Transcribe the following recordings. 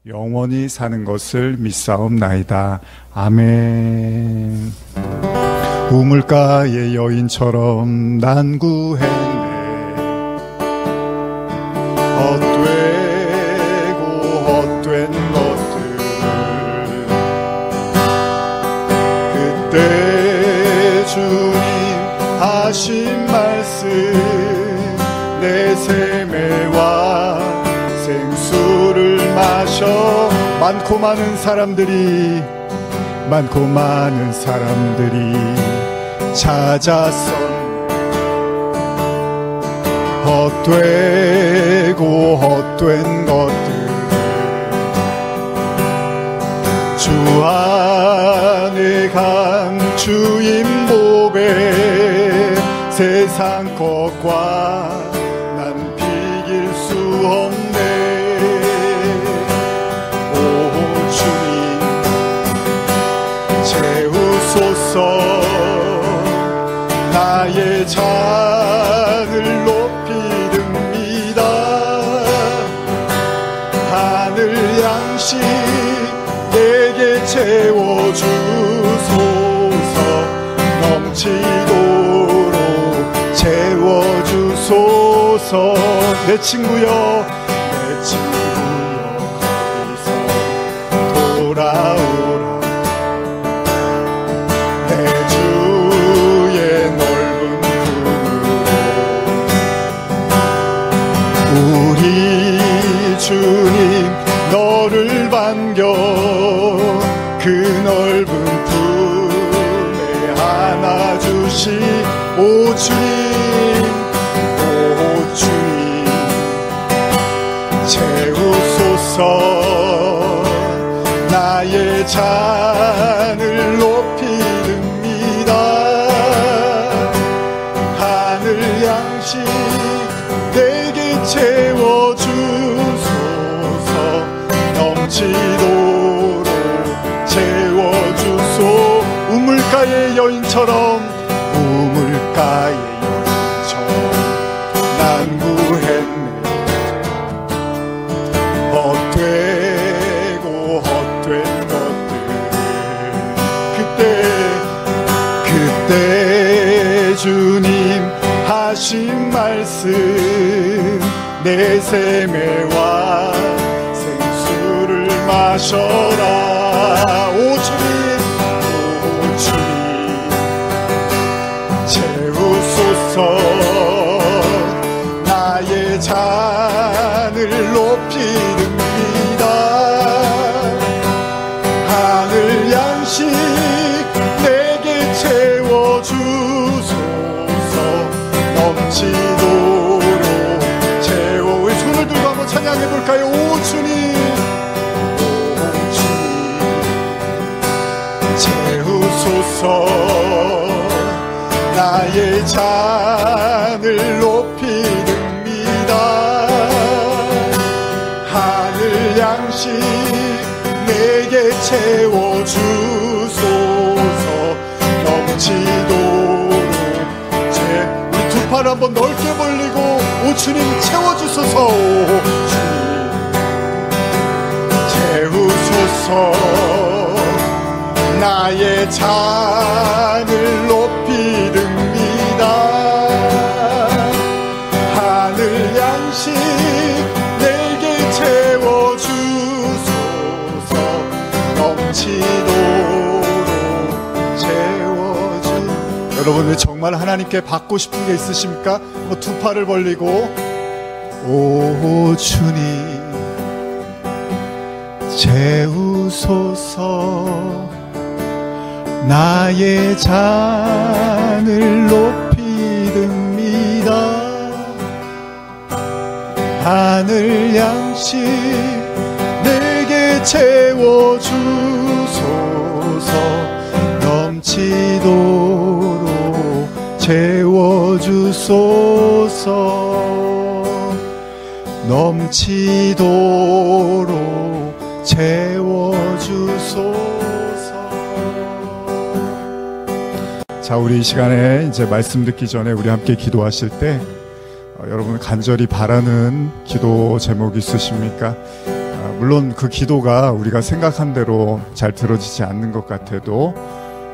영원히 사는 것을 믿사옵나이다. 아멘. 우물가의 여인처럼 난 구했네. 헛된 것들을 그때 주님 하신 말씀 내 샘에와 생수를 마셔 많고 많은 사람들이 찾아선 헛된 것들 주 안에 감추인 복에 세상 것과 난 비길 수 없네. 오 주님 채우소서 나의 잔을 높이듭니다. 하늘 양식 내게 채워주소서. 넘치도록 채워주소서. 내 친구여 거기서 돌아오라. 내 주의 넓은 품으로 우리 주님 너를 반겨 그 넓은 품에 안아주시. 오 주님 채우소서. 나의 잔을 높이듭니다. 하늘 양식 내게 채워주소서. 넘치도록 채워주소. 우물가의 여인처럼 난 구했네. 헛된 것들 그때 주님 하신 말씀 내 샘에와 생수를 마셔라. 오 주님 채우소서. 나의 잔을 높이듭니다. 하늘 양식 내게 채워주소서. 넘치도록 채워. 우리 손을 들고 한번 찬양해볼까요? 오 주님 채우소서. 나의 잔을 높이듭니다. 하늘 양식 내게 채워주소서. 넘치도록 우리 두 팔 한번 넓게 벌리고 오 주님 채워주소서. 오 주님 채우소서. 나의 잔을 높이듭니다. 하늘 양식 내게 채워주소서. 넘치도록 채워주. 여러분 정말 하나님께 받고 싶은 게 있으십니까? 두 팔을 벌리고 오 주님 채우소서. 나의 잔을 높이듭니다. 하늘 양식 내게 채워주소서. 넘치도록 채워주소서. 넘치도록 채워주소서. 자, 우리 이 시간에 이제 말씀 듣기 전에 우리 함께 기도하실 때 여러분 간절히 바라는 기도 제목 있으십니까? 물론 그 기도가 우리가 생각한 대로 잘 들어지지 않는 것 같아도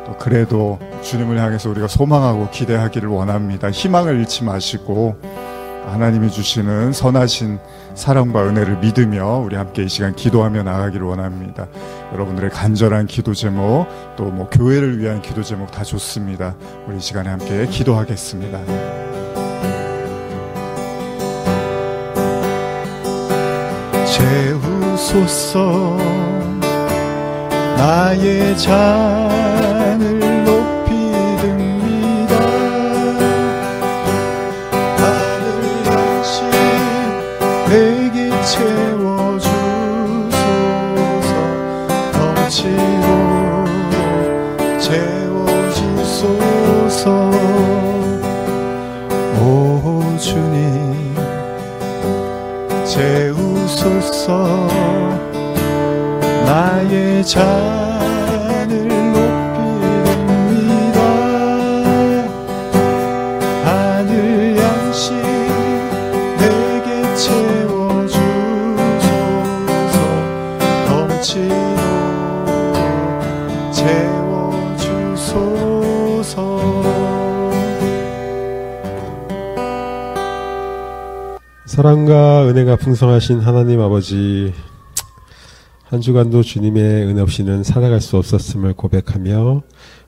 또 그래도 주님을 향해서 우리가 소망하고 기대하기를 원합니다. 희망을 잃지 마시고 하나님이 주시는 선하신 사랑과 은혜를 믿으며 우리 함께 이 시간 기도하며 나가기를 원합니다. 여러분들의 간절한 기도 제목, 또 뭐 교회를 위한 기도 제목 다 좋습니다. 우리 이 시간에 함께 기도하겠습니다. 채우소서 나의 잔을 높이 듭니다. 하늘 양식 내게 채워주소서. 넘치도록 채워주소서. 오 주님 채우소서. 나의 잔을 높이 듭니다. 하늘 양식 내게 채워주소서. 넘치도록 채워주소서. 사랑과 은혜가 풍성하신 하나님 아버지, 한 주간도 주님의 은혜 없이는 살아갈 수 없었음을 고백하며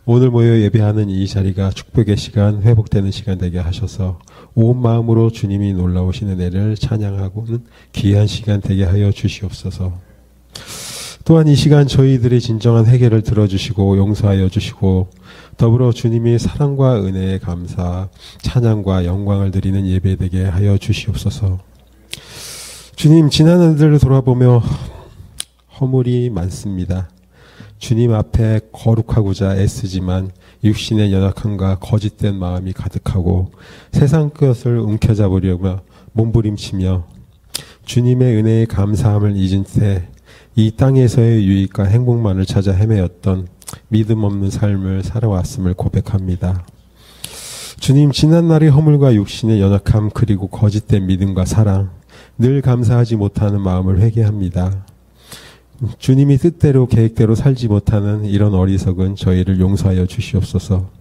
오늘 모여 예배하는 이 자리가 축복의 시간, 회복되는 시간 되게 하셔서 온 마음으로 주님이 놀라우신 은혜를 찬양하고는 귀한 시간 되게 하여 주시옵소서. 또한 이 시간 저희들의 진정한 회개를 들어주시고 용서하여 주시고 더불어 주님의 사랑과 은혜에 감사, 찬양과 영광을 드리는 예배 되게 하여 주시옵소서. 주님, 지난 한해를 돌아보며 허물이 많습니다. 주님 앞에 거룩하고자 애쓰지만 육신의 연약함과 거짓된 마음이 가득하고 세상 것을 움켜잡으려며 몸부림치며 주님의 은혜에 감사함을 잊은 채 이 땅에서의 유익과 행복만을 찾아 헤매었던 믿음 없는 삶을 살아왔음을 고백합니다. 주님, 지난날의 허물과 육신의 연약함 그리고 거짓된 믿음과 사랑, 늘 감사하지 못하는 마음을 회개합니다. 주님이 뜻대로 계획대로 살지 못하는 이런 어리석은 저희를 용서하여 주시옵소서.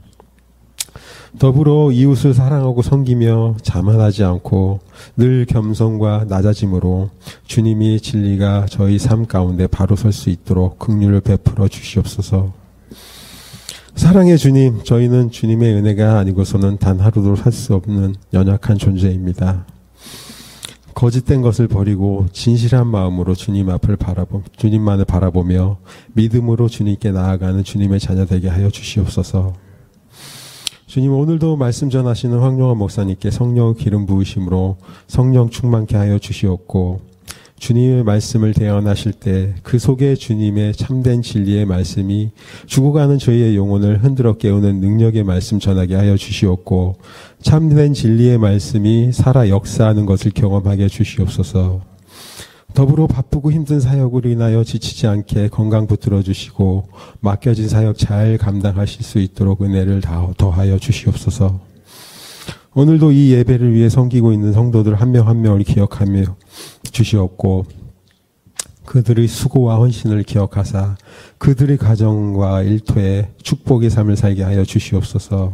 더불어 이웃을 사랑하고 섬기며 자만하지 않고 늘 겸손과 낮아짐으로 주님이 진리가 저희 삶 가운데 바로 설 수 있도록 긍휼을 베풀어 주시옵소서. 사랑의 주님, 저희는 주님의 은혜가 아니고서는 단 하루도 살 수 없는 연약한 존재입니다. 거짓된 것을 버리고 진실한 마음으로 주님만을 바라보며 믿음으로 주님께 나아가는 주님의 자녀 되게 하여 주시옵소서. 주님, 오늘도 말씀 전하시는 황용환 목사님께 성령 기름 부으심으로 성령 충만케 하여 주시옵고 주님의 말씀을 대언하실 때 그 속에 주님의 참된 진리의 말씀이 죽어가는 저희의 영혼을 흔들어 깨우는 능력의 말씀 전하게 하여 주시옵고 참된 진리의 말씀이 살아 역사하는 것을 경험하게 해주시옵소서. 더불어 바쁘고 힘든 사역으로 인하여 지치지 않게 건강 붙들어 주시고 맡겨진 사역 잘 감당하실 수 있도록 은혜를 더하여 주시옵소서. 오늘도 이 예배를 위해 섬기고 있는 성도들 한 명 한 명을 기억하며 주시옵고 그들의 수고와 헌신을 기억하사 그들의 가정과 일터에 축복의 삶을 살게 하여 주시옵소서.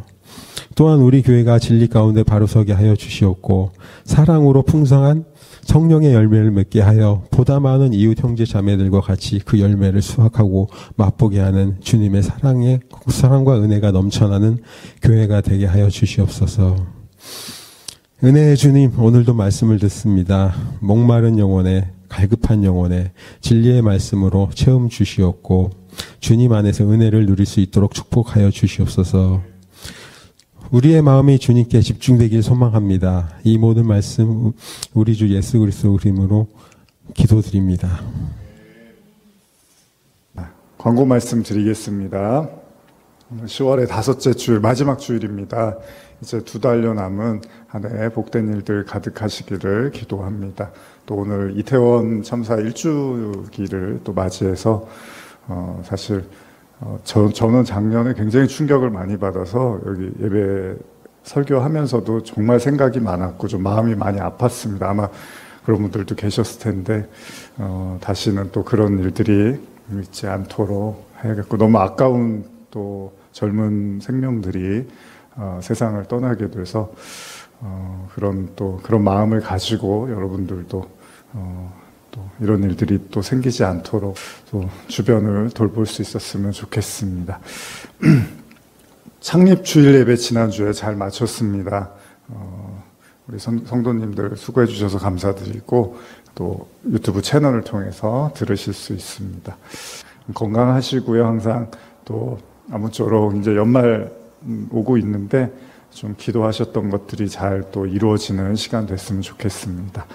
또한 우리 교회가 진리 가운데 바로 서게 하여 주시옵고 사랑으로 풍성한 성령의 열매를 맺게 하여 보다 많은 이웃 형제 자매들과 같이 그 열매를 수확하고 맛보게 하는 주님의 사랑과 은혜가 넘쳐나는 교회가 되게 하여 주시옵소서. 은혜의 주님, 오늘도 말씀을 듣습니다. 목마른 영혼에 갈급한 영혼에 진리의 말씀으로 채움 주시옵고 주님 안에서 은혜를 누릴 수 있도록 축복하여 주시옵소서. 우리의 마음이 주님께 집중되길 소망합니다. 이 모든 말씀 우리 주 예수 그리스도 이름으로 기도드립니다. 광고 말씀 드리겠습니다. 10월의 다섯째 주일, 마지막 주일입니다. 이제 2달여 남은 한 해 복된 일들 가득하시기를 기도합니다. 또 오늘 이태원 참사 1주기를 또 맞이해서 사실 저는 작년에 굉장히 충격을 많이 받아서 여기 예배 설교하면서도 정말 생각이 많았고 좀 마음이 많이 아팠습니다. 아마 그런 분들도 계셨을 텐데 다시는 또 그런 일들이 있지 않도록 해야겠고, 너무 아까운 또 젊은 생명들이 세상을 떠나게 돼서 그런 마음을 가지고 여러분들도 또 이런 일들이 또 생기지 않도록 또 주변을 돌볼 수 있었으면 좋겠습니다. 창립 주일 예배 지난주에 잘 마쳤습니다. 우리 성도님들 수고해 주셔서 감사드리고, 또 유튜브 채널을 통해서 들으실 수 있습니다. 건강하시고요. 항상 또 아무쪼록 이제 연말 오고 있는데 좀 기도하셨던 것들이 잘 또 이루어지는 시간 됐으면 좋겠습니다.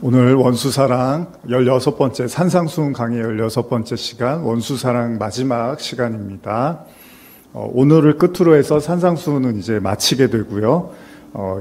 오늘 원수사랑 16번째 산상수훈 강의 16번째 시간, 원수사랑 마지막 시간입니다. 오늘을 끝으로 해서 산상수훈은 이제 마치게 되고요.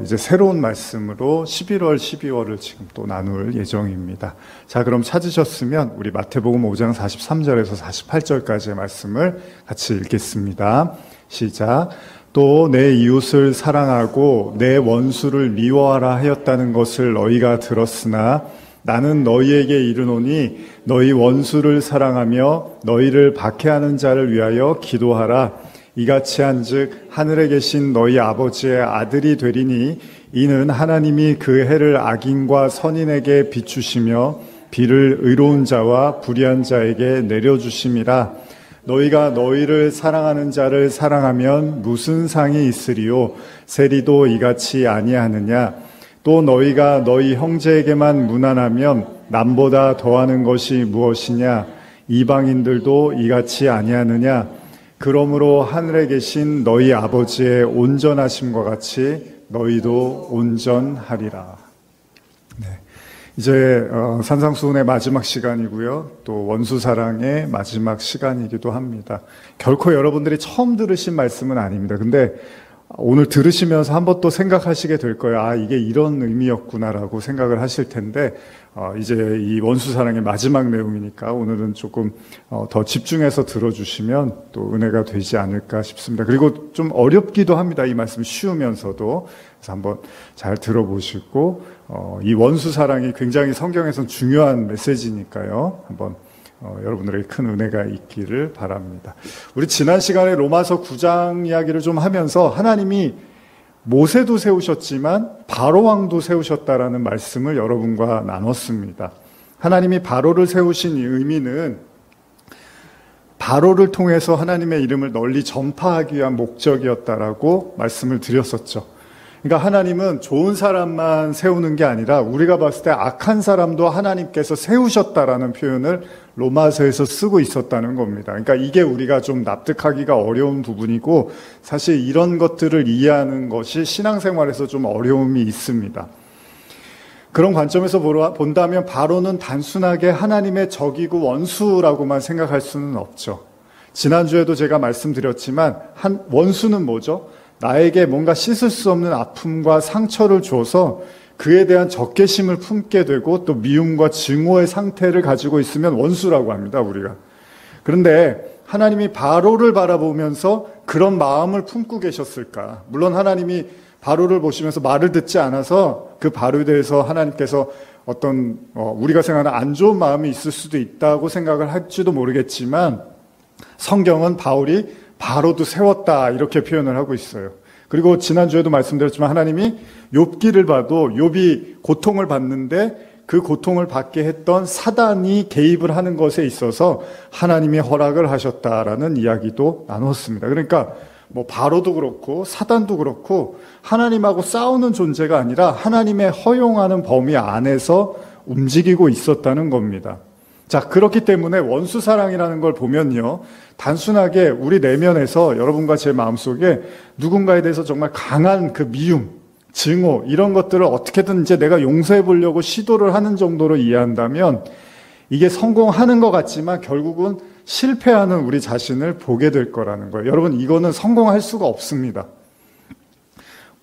이제 새로운 말씀으로 11월, 12월을 지금 또 나눌 예정입니다. 자, 그럼 찾으셨으면 우리 마태복음 5장 43절에서 48절까지의 말씀을 같이 읽겠습니다. 시작. 또 내 이웃을 사랑하고 내 원수를 미워하라 하였다는 것을 너희가 들었으나 나는 너희에게 이르노니 너희 원수를 사랑하며 너희를 박해하는 자를 위하여 기도하라. 이같이 한즉 하늘에 계신 너희 아버지의 아들이 되리니 이는 하나님이 그 해를 악인과 선인에게 비추시며 비를 의로운 자와 불의한 자에게 내려주심이라. 너희가 너희를 사랑하는 자를 사랑하면 무슨 상이 있으리요? 세리도 이같이 아니하느냐? 또 너희가 너희 형제에게만 무난하면 남보다 더하는 것이 무엇이냐? 이방인들도 이같이 아니하느냐? 그러므로 하늘에 계신 너희 아버지의 온전하심과 같이 너희도 온전하리라. 네. 이제 산상수훈의 마지막 시간이고요. 또 원수사랑의 마지막 시간이기도 합니다. 결코 여러분들이 처음 들으신 말씀은 아닙니다. 근데 오늘 들으시면서 한번 또 생각하시게 될 거예요. 아, 이게 이런 의미였구나라고 생각을 하실 텐데, 이제 이 원수사랑의 마지막 내용이니까 오늘은 조금 더 집중해서 들어주시면 또 은혜가 되지 않을까 싶습니다. 그리고 좀 어렵기도 합니다. 이 말씀 쉬우면서도. 그래서 한번 잘 들어보시고, 이 원수사랑이 굉장히 성경에선 중요한 메시지니까요. 한번 여러분들에게 큰 은혜가 있기를 바랍니다. 우리 지난 시간에 로마서 9장 이야기를 좀 하면서 하나님이 모세도 세우셨지만 바로왕도 세우셨다라는 말씀을 여러분과 나눴습니다. 하나님이 바로를 세우신 이 의미는 바로를 통해서 하나님의 이름을 널리 전파하기 위한 목적이었다라고 말씀을 드렸었죠. 그러니까 하나님은 좋은 사람만 세우는 게 아니라 우리가 봤을 때 악한 사람도 하나님께서 세우셨다라는 표현을 로마서에서 쓰고 있었다는 겁니다. 그러니까 이게 우리가 좀 납득하기가 어려운 부분이고, 사실 이런 것들을 이해하는 것이 신앙생활에서 좀 어려움이 있습니다. 그런 관점에서 본다면 바로는 단순하게 하나님의 적이고 원수라고만 생각할 수는 없죠. 지난주에도 제가 말씀드렸지만 원수는 뭐죠? 나에게 뭔가 씻을 수 없는 아픔과 상처를 줘서 그에 대한 적개심을 품게 되고 또 미움과 증오의 상태를 가지고 있으면 원수라고 합니다, 우리가. 그런데 하나님이 바로를 바라보면서 그런 마음을 품고 계셨을까? 물론 하나님이 바로를 보시면서 말을 듣지 않아서 그 바로에 대해서 하나님께서 어떤 우리가 생각하는 안 좋은 마음이 있을 수도 있다고 생각을 할지도 모르겠지만, 성경은 바울이 바로도 세웠다 이렇게 표현을 하고 있어요. 그리고 지난주에도 말씀드렸지만 하나님이 욥기를 봐도 욥이 고통을 받는데 그 고통을 받게 했던 사단이 개입을 하는 것에 있어서 하나님이 허락을 하셨다라는 이야기도 나눴습니다. 그러니까 뭐 바로도 그렇고 사단도 그렇고 하나님하고 싸우는 존재가 아니라 하나님의 허용하는 범위 안에서 움직이고 있었다는 겁니다. 자, 그렇기 때문에 원수사랑이라는 걸 보면요, 단순하게 우리 내면에서 여러분과 제 마음속에 누군가에 대해서 정말 강한 그 미움, 증오 이런 것들을 어떻게든 이제 내가 용서해 보려고 시도를 하는 정도로 이해한다면 이게 성공하는 것 같지만 결국은 실패하는 우리 자신을 보게 될 거라는 거예요. 여러분, 이거는 성공할 수가 없습니다.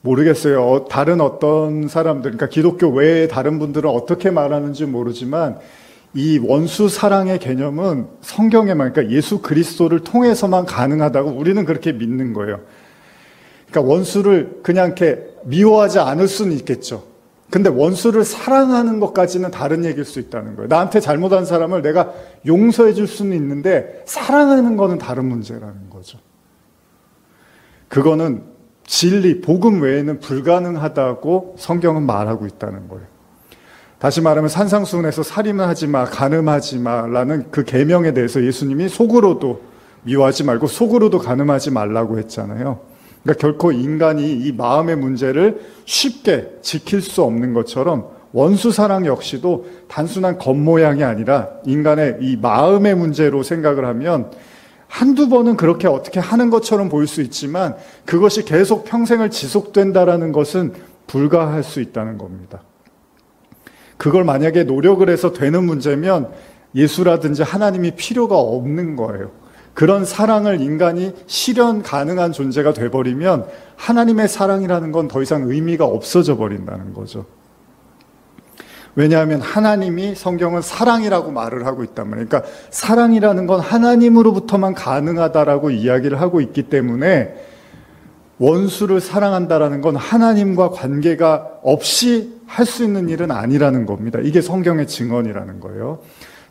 모르겠어요. 다른 어떤 사람들, 그러니까 기독교 외에 다른 분들은 어떻게 말하는지 모르지만 이 원수 사랑의 개념은 성경에만, 그러니까 예수 그리스도를 통해서만 가능하다고 우리는 그렇게 믿는 거예요. 그러니까 원수를 그냥 이렇게 미워하지 않을 수는 있겠죠. 근데 원수를 사랑하는 것까지는 다른 얘기일 수 있다는 거예요. 나한테 잘못한 사람을 내가 용서해 줄 수는 있는데 사랑하는 거는 다른 문제라는 거죠. 그거는 진리, 복음 외에는 불가능하다고 성경은 말하고 있다는 거예요. 다시 말하면 산상수훈에서 살인하지 마, 간음하지 마라는 그 계명에 대해서 예수님이 속으로도 미워하지 말고 속으로도 간음하지 말라고 했잖아요. 그러니까 결코 인간이 이 마음의 문제를 쉽게 지킬 수 없는 것처럼 원수 사랑 역시도 단순한 겉모양이 아니라 인간의 이 마음의 문제로 생각을 하면 한두 번은 그렇게 어떻게 하는 것처럼 보일 수 있지만 그것이 계속 평생을 지속된다라는 것은 불가할 수 있다는 겁니다. 그걸 만약에 노력을 해서 되는 문제면 예수라든지 하나님이 필요가 없는 거예요. 그런 사랑을 인간이 실현 가능한 존재가 돼버리면 하나님의 사랑이라는 건 더 이상 의미가 없어져 버린다는 거죠. 왜냐하면 하나님이 성경은 사랑이라고 말을 하고 있단 말이에요. 그러니까 사랑이라는 건 하나님으로부터만 가능하다라고 이야기를 하고 있기 때문에 원수를 사랑한다라는 건 하나님과 관계가 없이 할 수 있는 일은 아니라는 겁니다. 이게 성경의 증언이라는 거예요.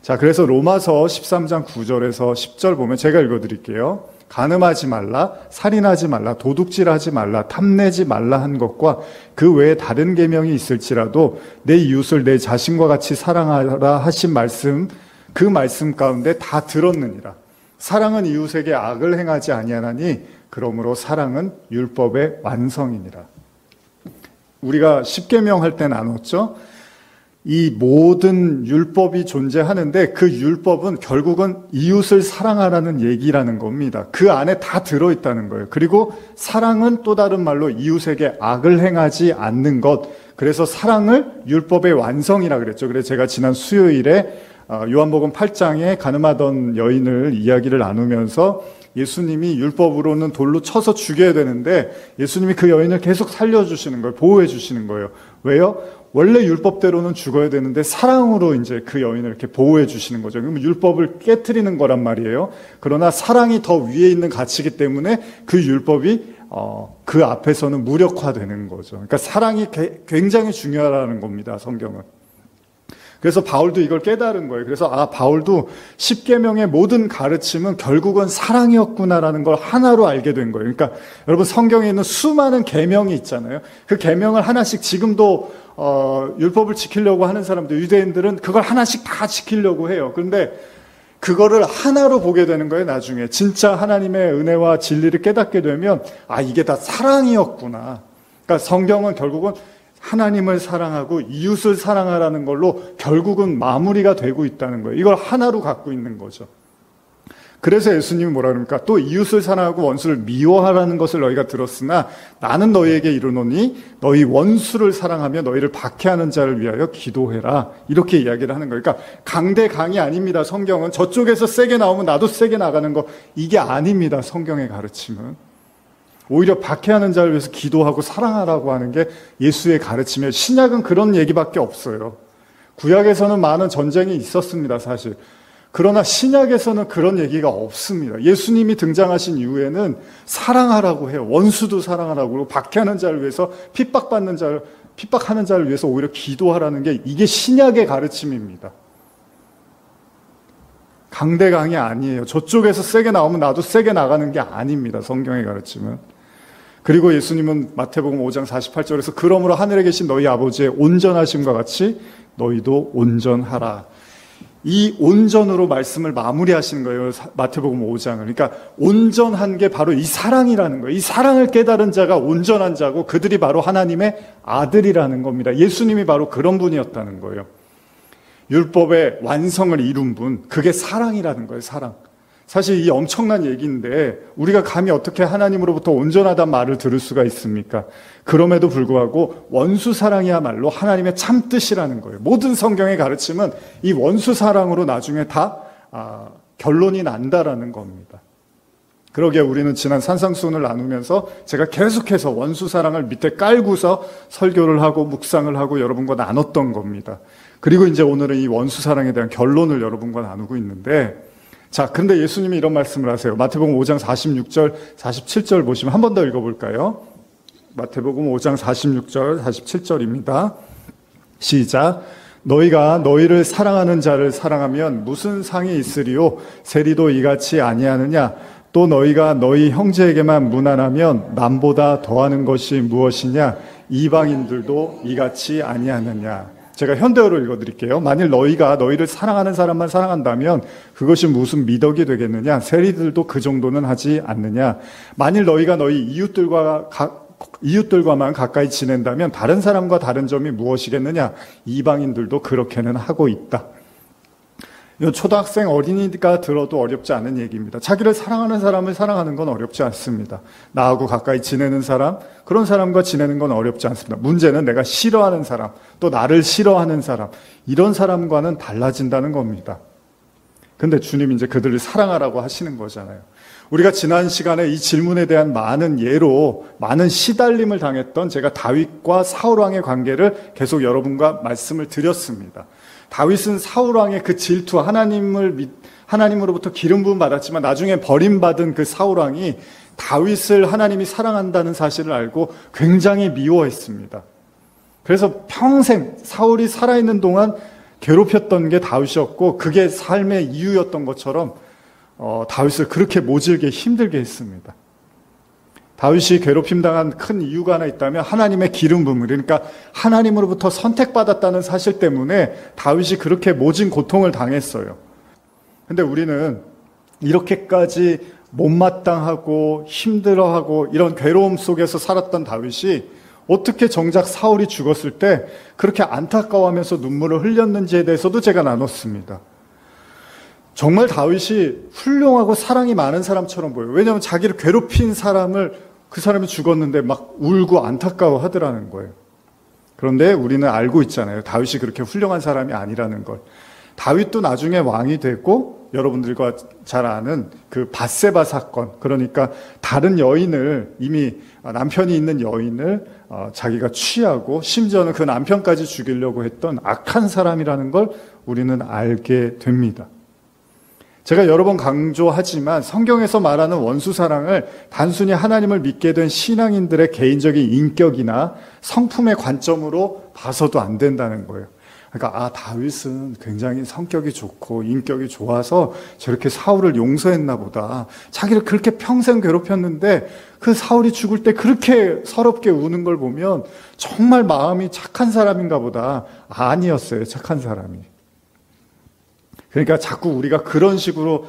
자, 그래서 로마서 13장 9절에서 10절 보면 제가 읽어드릴게요. 간음하지 말라, 살인하지 말라, 도둑질하지 말라, 탐내지 말라 한 것과 그 외에 다른 계명이 있을지라도 내 이웃을 내 자신과 같이 사랑하라 하신 말씀, 그 말씀 가운데 다 들었느니라. 사랑은 이웃에게 악을 행하지 아니하나니 그러므로 사랑은 율법의 완성이니라. 우리가 십계명 할 때 나눴죠. 이 모든 율법이 존재하는데 그 율법은 결국은 이웃을 사랑하라는 얘기라는 겁니다. 그 안에 다 들어있다는 거예요. 그리고 사랑은 또 다른 말로 이웃에게 악을 행하지 않는 것. 그래서 사랑을 율법의 완성이라 그랬죠. 그래서 제가 지난 수요일에 요한복음 8장에 간음하던 여인을 이야기를 나누면서 예수님이 율법으로는 돌로 쳐서 죽여야 되는데 예수님이 그 여인을 계속 살려주시는 거예요. 보호해 주시는 거예요. 왜요? 원래 율법대로는 죽어야 되는데 사랑으로 이제 그 여인을 이렇게 보호해 주시는 거죠. 그러면 율법을 깨트리는 거란 말이에요. 그러나 사랑이 더 위에 있는 가치이기 때문에 그 율법이 그 앞에서는 무력화되는 거죠. 그러니까 사랑이 굉장히 중요하다는 겁니다. 성경은. 그래서 바울도 이걸 깨달은 거예요. 그래서 바울도 십계명의 모든 가르침은 결국은 사랑이었구나라는 걸 하나로 알게 된 거예요. 그러니까 여러분 성경에 있는 수많은 계명이 있잖아요. 그 계명을 하나씩 지금도 율법을 지키려고 하는 사람들, 유대인들은 그걸 하나씩 다 지키려고 해요. 그런데 그거를 하나로 보게 되는 거예요. 나중에 진짜 하나님의 은혜와 진리를 깨닫게 되면 이게 다 사랑이었구나. 그러니까 성경은 결국은 하나님을 사랑하고 이웃을 사랑하라는 걸로 결국은 마무리가 되고 있다는 거예요. 이걸 하나로 갖고 있는 거죠. 그래서 예수님이 뭐라 그럽니까? 또 이웃을 사랑하고 원수를 미워하라는 것을 너희가 들었으나 나는 너희에게 이르노니 너희 원수를 사랑하며 너희를 박해하는 자를 위하여 기도해라. 이렇게 이야기를 하는 거예요. 그러니까 강대강이 아닙니다. 성경은 저쪽에서 세게 나오면 나도 세게 나가는 거 이게 아닙니다. 성경의 가르침은. 오히려 박해하는 자를 위해서 기도하고 사랑하라고 하는 게 예수의 가르침이에요. 신약은 그런 얘기밖에 없어요. 구약에서는 많은 전쟁이 있었습니다, 사실. 그러나 신약에서는 그런 얘기가 없습니다. 예수님이 등장하신 이후에는 사랑하라고 해요. 원수도 사랑하라고 그러고 박해하는 자를 위해서 핍박하는 자를 위해서 오히려 기도하라는 게 이게 신약의 가르침입니다. 강대강이 아니에요. 저쪽에서 세게 나오면 나도 세게 나가는 게 아닙니다. 성경의 가르침은. 그리고 예수님은 마태복음 5장 48절에서 그러므로 하늘에 계신 너희 아버지의 온전하심과 같이 너희도 온전하라. 이 온전으로 말씀을 마무리하시는 거예요. 마태복음 5장을. 그러니까 온전한 게 바로 이 사랑이라는 거예요. 이 사랑을 깨달은 자가 온전한 자고 그들이 바로 하나님의 아들이라는 겁니다. 예수님이 바로 그런 분이었다는 거예요. 율법의 완성을 이룬 분, 그게 사랑이라는 거예요. 사랑. 사실 이 엄청난 얘기인데 우리가 감히 어떻게 하나님으로부터 온전하다는 말을 들을 수가 있습니까? 그럼에도 불구하고 원수 사랑이야말로 하나님의 참뜻이라는 거예요. 모든 성경의 가르침은 이 원수 사랑으로 나중에 다 결론이 난다라는 겁니다. 그러기에 우리는 지난 산상수훈을 나누면서 제가 계속해서 원수 사랑을 밑에 깔고서 설교를 하고 묵상을 하고 여러분과 나눴던 겁니다. 그리고 이제 오늘은 이 원수 사랑에 대한 결론을 여러분과 나누고 있는데, 자, 근데 예수님이 이런 말씀을 하세요. 마태복음 5장 46절, 47절 보시면 한 번 더 읽어볼까요? 마태복음 5장 46절, 47절입니다. 시작. 너희가 너희를 사랑하는 자를 사랑하면 무슨 상이 있으리요? 세리도 이같이 아니하느냐? 또 너희가 너희 형제에게만 무난하면 남보다 더하는 것이 무엇이냐? 이방인들도 이같이 아니하느냐? 제가 현대어로 읽어드릴게요. 만일 너희가 너희를 사랑하는 사람만 사랑한다면 그것이 무슨 미덕이 되겠느냐? 세리들도 그 정도는 하지 않느냐? 만일 너희가 너희 이웃들과만 가까이 지낸다면 다른 사람과 다른 점이 무엇이겠느냐? 이방인들도 그렇게는 하고 있다. 이건 초등학생 어린이가 들어도 어렵지 않은 얘기입니다. 자기를 사랑하는 사람을 사랑하는 건 어렵지 않습니다. 나하고 가까이 지내는 사람, 그런 사람과 지내는 건 어렵지 않습니다. 문제는 내가 싫어하는 사람, 또 나를 싫어하는 사람, 이런 사람과는 달라진다는 겁니다. 근데 주님이 이제 그들을 사랑하라고 하시는 거잖아요. 우리가 지난 시간에 이 질문에 대한 많은 예로 많은 시달림을 당했던 제가 다윗과 사울왕의 관계를 계속 여러분과 말씀을 드렸습니다. 다윗은 사울왕의 그 질투, 하나님으로부터 기름 부음 받았지만 나중에 버림받은 그 사울왕이 다윗을 하나님이 사랑한다는 사실을 알고 굉장히 미워했습니다. 그래서 평생 사울이 살아있는 동안 괴롭혔던 게 다윗이었고 그게 삶의 이유였던 것처럼 다윗을 그렇게 모질게 힘들게 했습니다. 다윗이 괴롭힘당한 큰 이유가 하나 있다면 하나님의 기름 부음, 그러니까 하나님으로부터 선택받았다는 사실 때문에 다윗이 그렇게 모진 고통을 당했어요. 근데 우리는 이렇게까지 못마땅하고 힘들어하고 이런 괴로움 속에서 살았던 다윗이 어떻게 정작 사울이 죽었을 때 그렇게 안타까워하면서 눈물을 흘렸는지에 대해서도 제가 나눴습니다. 정말 다윗이 훌륭하고 사랑이 많은 사람처럼 보여요. 왜냐하면 자기를 괴롭힌 사람을 그 사람이 죽었는데 막 울고 안타까워 하더라는 거예요. 그런데 우리는 알고 있잖아요. 다윗이 그렇게 훌륭한 사람이 아니라는 걸. 다윗도 나중에 왕이 되고 여러분들과 잘 아는 그 밧세바 사건, 그러니까 다른 여인을, 이미 남편이 있는 여인을 자기가 취하고 심지어는 그 남편까지 죽이려고 했던 악한 사람이라는 걸 우리는 알게 됩니다. 제가 여러 번 강조하지만 성경에서 말하는 원수 사랑을 단순히 하나님을 믿게 된 신앙인들의 개인적인 인격이나 성품의 관점으로 봐서도 안 된다는 거예요. 그러니까 다윗은 굉장히 성격이 좋고 인격이 좋아서 저렇게 사울을 용서했나 보다. 자기를 그렇게 평생 괴롭혔는데 그 사울이 죽을 때 그렇게 서럽게 우는 걸 보면 정말 마음이 착한 사람인가 보다. 아니었어요, 착한 사람이. 그러니까 자꾸 우리가 그런 식으로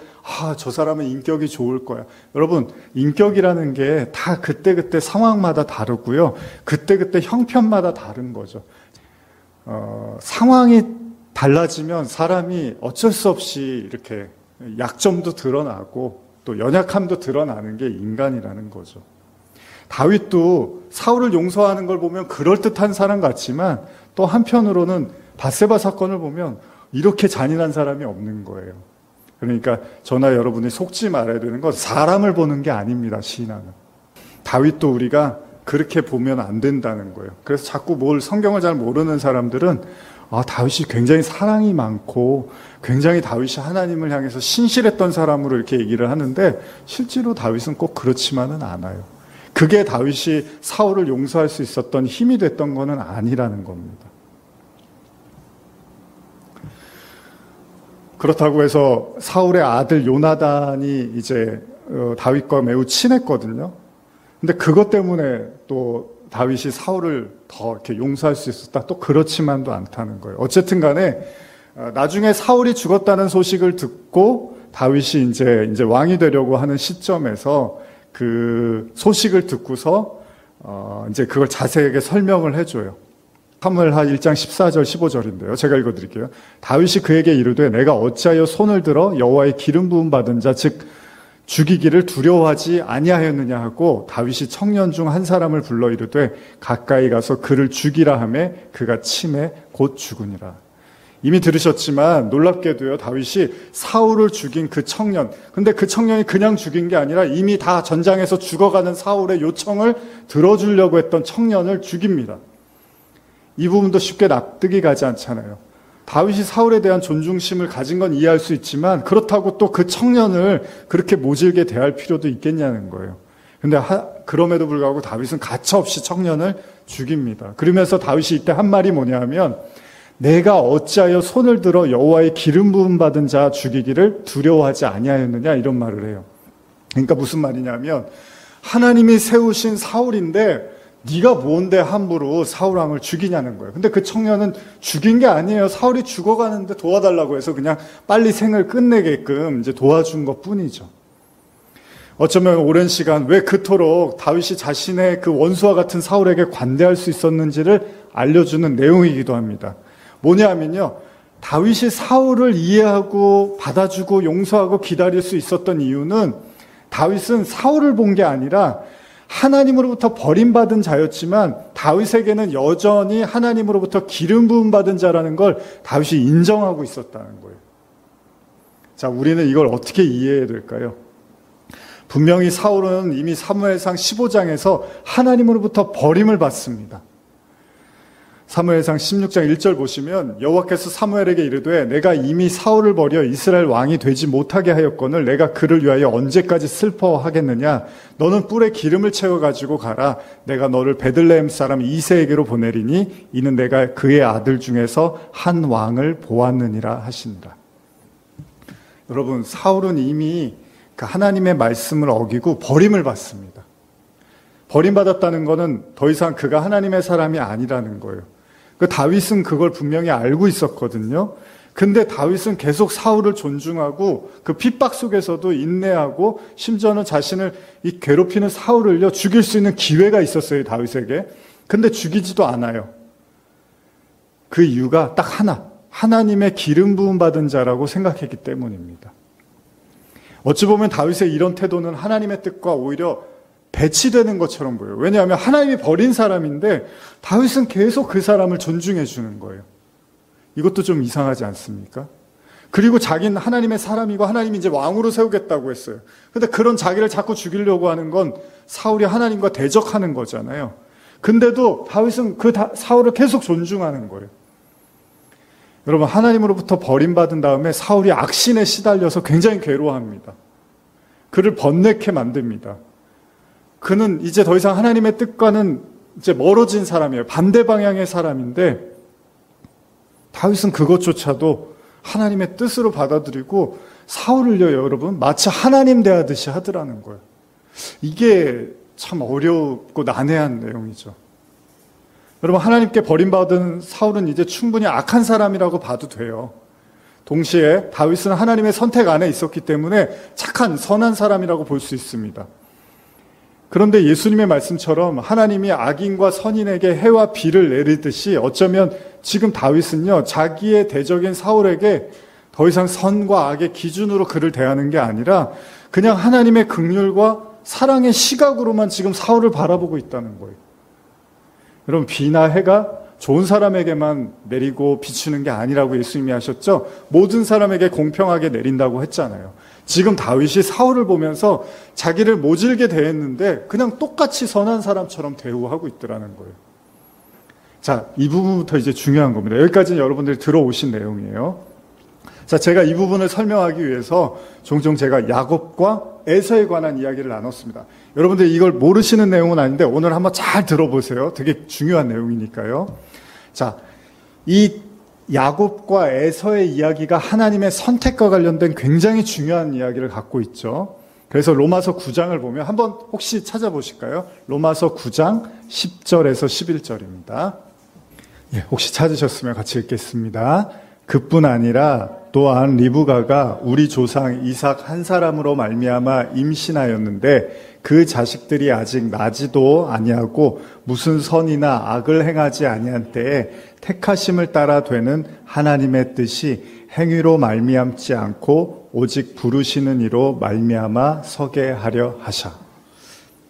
저 사람은 인격이 좋을 거야. 여러분, 인격이라는 게 다 그때그때 상황마다 다르고요. 그때그때 형편마다 다른 거죠. 상황이 달라지면 사람이 어쩔 수 없이 이렇게 약점도 드러나고 또 연약함도 드러나는 게 인간이라는 거죠. 다윗도 사울을 용서하는 걸 보면 그럴듯한 사람 같지만 또 한편으로는 밧세바 사건을 보면 이렇게 잔인한 사람이 없는 거예요. 그러니까 저나 여러분이 속지 말아야 되는 건 사람을 보는 게 아닙니다, 신앙은. 다윗도 우리가 그렇게 보면 안 된다는 거예요. 그래서 자꾸 성경을 잘 모르는 사람들은 다윗이 굉장히 사랑이 많고 굉장히 다윗이 하나님을 향해서 신실했던 사람으로 이렇게 얘기를 하는데 실제로 다윗은 꼭 그렇지만은 않아요. 그게 다윗이 사울을 용서할 수 있었던 힘이 됐던 거는 아니라는 겁니다. 그렇다고 해서 사울의 아들 요나단이 이제 다윗과 매우 친했거든요. 근데 그것 때문에 또 다윗이 사울을 더 이렇게 용서할 수 있었다? 또 그렇지만도 않다는 거예요. 어쨌든 간에 나중에 사울이 죽었다는 소식을 듣고 다윗이 이제 왕이 되려고 하는 시점에서 그 소식을 듣고서 이제 그걸 자세하게 설명을 해줘요. 사무엘하 1장 14절 15절인데요. 제가 읽어드릴게요. 다윗이 그에게 이르되 내가 어찌하여 손을 들어 여호와의 기름 부음 받은 자 즉 죽이기를 두려워하지 아니하였느냐 하고 다윗이 청년 중 한 사람을 불러 이르되 가까이 가서 그를 죽이라 하매 그가 침에 곧 죽으니라. 이미 들으셨지만 놀랍게도요, 다윗이 사울을 죽인 그 청년, 근데 그 청년이 그냥 죽인 게 아니라 이미 다 전장에서 죽어가는 사울의 요청을 들어주려고 했던 청년을 죽입니다. 이 부분도 쉽게 납득이 가지 않잖아요. 다윗이 사울에 대한 존중심을 가진 건 이해할 수 있지만 그렇다고 또 그 청년을 그렇게 모질게 대할 필요도 있겠냐는 거예요. 근데 그럼에도 불구하고 다윗은 가차없이 청년을 죽입니다. 그러면서 다윗이 이때 한 말이 뭐냐 하면 내가 어찌하여 손을 들어 여호와의 기름 부음 받은 자 죽이기를 두려워하지 아니하였느냐 이런 말을 해요. 그러니까 무슨 말이냐면 하나님이 세우신 사울인데 네가 뭔데 함부로 사울 왕을 죽이냐는 거예요. 근데 그 청년은 죽인 게 아니에요. 사울이 죽어가는데 도와달라고 해서 그냥 빨리 생을 끝내게끔 이제 도와준 것뿐이죠. 어쩌면 오랜 시간 왜 그토록 다윗이 자신의 그 원수와 같은 사울에게 관대할 수 있었는지를 알려주는 내용이기도 합니다. 뭐냐면요, 다윗이 사울을 이해하고 받아주고 용서하고 기다릴 수 있었던 이유는 다윗은 사울을 본 게 아니라 하나님으로부터 버림받은 자였지만 다윗에게는 여전히 하나님으로부터 기름 부음 받은 자라는 걸 다윗이 인정하고 있었다는 거예요. 자, 우리는 이걸 어떻게 이해해야 될까요? 분명히 사울은 이미 사무엘상 15장에서 하나님으로부터 버림을 받습니다. 사무엘상 16장 1절 보시면 여호와께서 사무엘에게 이르되 내가 이미 사울을 버려 이스라엘 왕이 되지 못하게 하였거늘 내가 그를 위하여 언제까지 슬퍼하겠느냐. 너는 뿔에 기름을 채워가지고 가라. 내가 너를 베들레헴 사람 이새에게로 보내리니 이는 내가 그의 아들 중에서 한 왕을 보았느니라 하시니라. 여러분, 사울은 이미 그 하나님의 말씀을 어기고 버림을 받습니다. 버림받았다는 것은 더 이상 그가 하나님의 사람이 아니라는 거예요. 그 다윗은 그걸 분명히 알고 있었거든요. 근데 다윗은 계속 사울을 존중하고 그 핍박 속에서도 인내하고 심지어는 자신을 이 괴롭히는 사울을요 죽일 수 있는 기회가 있었어요, 다윗에게. 근데 죽이지도 않아요. 그 이유가 딱 하나, 하나님의 기름 부음 받은 자라고 생각했기 때문입니다. 어찌 보면 다윗의 이런 태도는 하나님의 뜻과 오히려 배치되는 것처럼 보여요. 왜냐하면 하나님이 버린 사람인데 다윗은 계속 그 사람을 존중해 주는 거예요. 이것도 좀 이상하지 않습니까? 그리고 자기는 하나님의 사람이고 하나님이 이제 왕으로 세우겠다고 했어요. 근데 그런 자기를 자꾸 죽이려고 하는 건 사울이 하나님과 대적하는 거잖아요. 근데도 다윗은 그 사울을 계속 존중하는 거예요. 여러분, 하나님으로부터 버림받은 다음에 사울이 악신에 시달려서 굉장히 괴로워합니다. 그를 번뇌케 만듭니다. 그는 이제 더 이상 하나님의 뜻과는 이제 멀어진 사람이에요. 반대 방향의 사람인데 다윗은 그것조차도 하나님의 뜻으로 받아들이고 사울을요, 여러분, 마치 하나님 대하듯이 하더라는 거예요. 이게 참 어렵고 난해한 내용이죠. 여러분, 하나님께 버림받은 사울은 이제 충분히 악한 사람이라고 봐도 돼요. 동시에 다윗은 하나님의 선택 안에 있었기 때문에 착한 선한 사람이라고 볼 수 있습니다. 그런데 예수님의 말씀처럼 하나님이 악인과 선인에게 해와 비를 내리듯이 어쩌면 지금 다윗은요, 자기의 대적인 사울에게 더 이상 선과 악의 기준으로 그를 대하는 게 아니라 그냥 하나님의 긍휼과 사랑의 시각으로만 지금 사울을 바라보고 있다는 거예요. 여러분, 비나 해가 좋은 사람에게만 내리고 비추는 게 아니라고 예수님이 하셨죠? 모든 사람에게 공평하게 내린다고 했잖아요. 지금 다윗이 사울을 보면서 자기를 모질게 대했는데 그냥 똑같이 선한 사람처럼 대우하고 있더라는 거예요. 자, 이 부분부터 이제 중요한 겁니다. 여기까지는 여러분들이 들어오신 내용이에요. 자, 제가 이 부분을 설명하기 위해서 종종 제가 야곱과 에서에 관한 이야기를 나눴습니다. 여러분들이 이걸 모르시는 내용은 아닌데 오늘 한번 잘 들어보세요. 되게 중요한 내용이니까요. 자, 이 야곱과 에서의 이야기가 하나님의 선택과 관련된 굉장히 중요한 이야기를 갖고 있죠. 그래서 로마서 9장을 보면 한번 혹시 찾아보실까요? 로마서 9장 10절에서 11절입니다. 예, 혹시 찾으셨으면 같이 읽겠습니다. 그뿐 아니라 또한 리브가가 우리 조상 이삭 한 사람으로 말미암아 임신하였는데 그 자식들이 아직 나지도 아니하고 무슨 선이나 악을 행하지 아니한 때에 택하심을 따라 되는 하나님의 뜻이 행위로 말미암지 않고 오직 부르시는 이로 말미암아 서게 하려 하샤.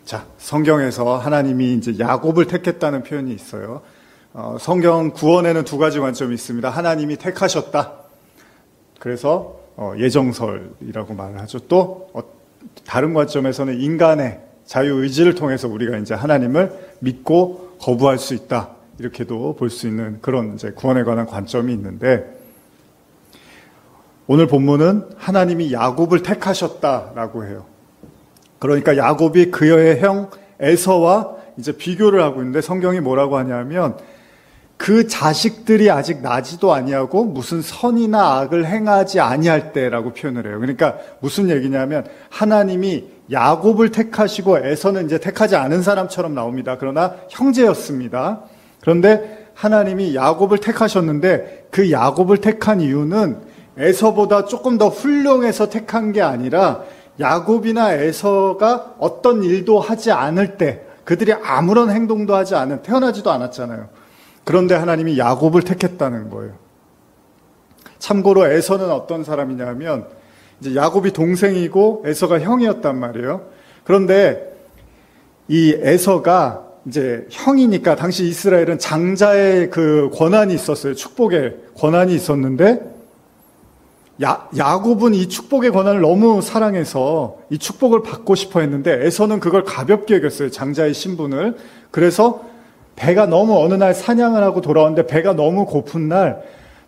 자, 성경에서 하나님이 이제 야곱을 택했다는 표현이 있어요. 성경 구원에는 두 가지 관점이 있습니다. 하나님이 택하셨다. 그래서 예정설이라고 말을 하죠. 또 다른 관점에서는 인간의 자유의지를 통해서 우리가 이제 하나님을 믿고 거부할 수 있다. 이렇게도 볼 수 있는 그런 이제 구원에 관한 관점이 있는데 오늘 본문은 하나님이 야곱을 택하셨다라고 해요. 그러니까 야곱이 그의 형 에서와 이제 비교를 하고 있는데 성경이 뭐라고 하냐면 그 자식들이 아직 나지도 아니하고 무슨 선이나 악을 행하지 아니할 때라고 표현을 해요. 그러니까 무슨 얘기냐면 하나님이 야곱을 택하시고 에서는 이제 택하지 않은 사람처럼 나옵니다. 그러나 형제였습니다. 그런데 하나님이 야곱을 택하셨는데 그 야곱을 택한 이유는 에서보다 조금 더 훌륭해서 택한 게 아니라 야곱이나 에서가 어떤 일도 하지 않을 때, 그들이 아무런 행동도 하지 않은, 태어나지도 않았잖아요. 그런데 하나님이 야곱을 택했다는 거예요. 참고로 에서는 어떤 사람이냐면 이제 야곱이 동생이고 에서가 형이었단 말이에요. 그런데 이 에서가 이제 형이니까 당시 이스라엘은 장자의 그 권한이 있었어요. 축복의 권한이 있었는데 야곱은 이 축복의 권한을 너무 사랑해서 이 축복을 받고 싶어 했는데 에서는 그걸 가볍게 여겼어요. 장자의 신분을. 그래서 배가 너무 어느 날 사냥을 하고 돌아오는데 배가 너무 고픈 날,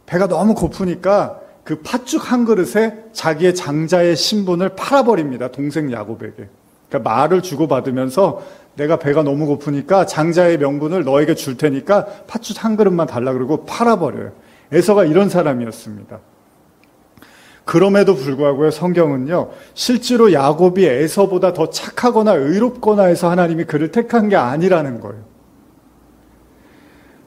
배가 너무 고프니까 그 팥죽 한 그릇에 자기의 장자의 신분을 팔아버립니다. 동생 야곱에게. 그러니까 말을 주고받으면서 내가 배가 너무 고프니까 장자의 명분을 너에게 줄 테니까 팥죽 한 그릇만 달라 그러고 팔아버려요. 에서가 이런 사람이었습니다. 그럼에도 불구하고 성경은요, 실제로 야곱이 에서보다 더 착하거나 의롭거나 해서 하나님이 그를 택한 게 아니라는 거예요.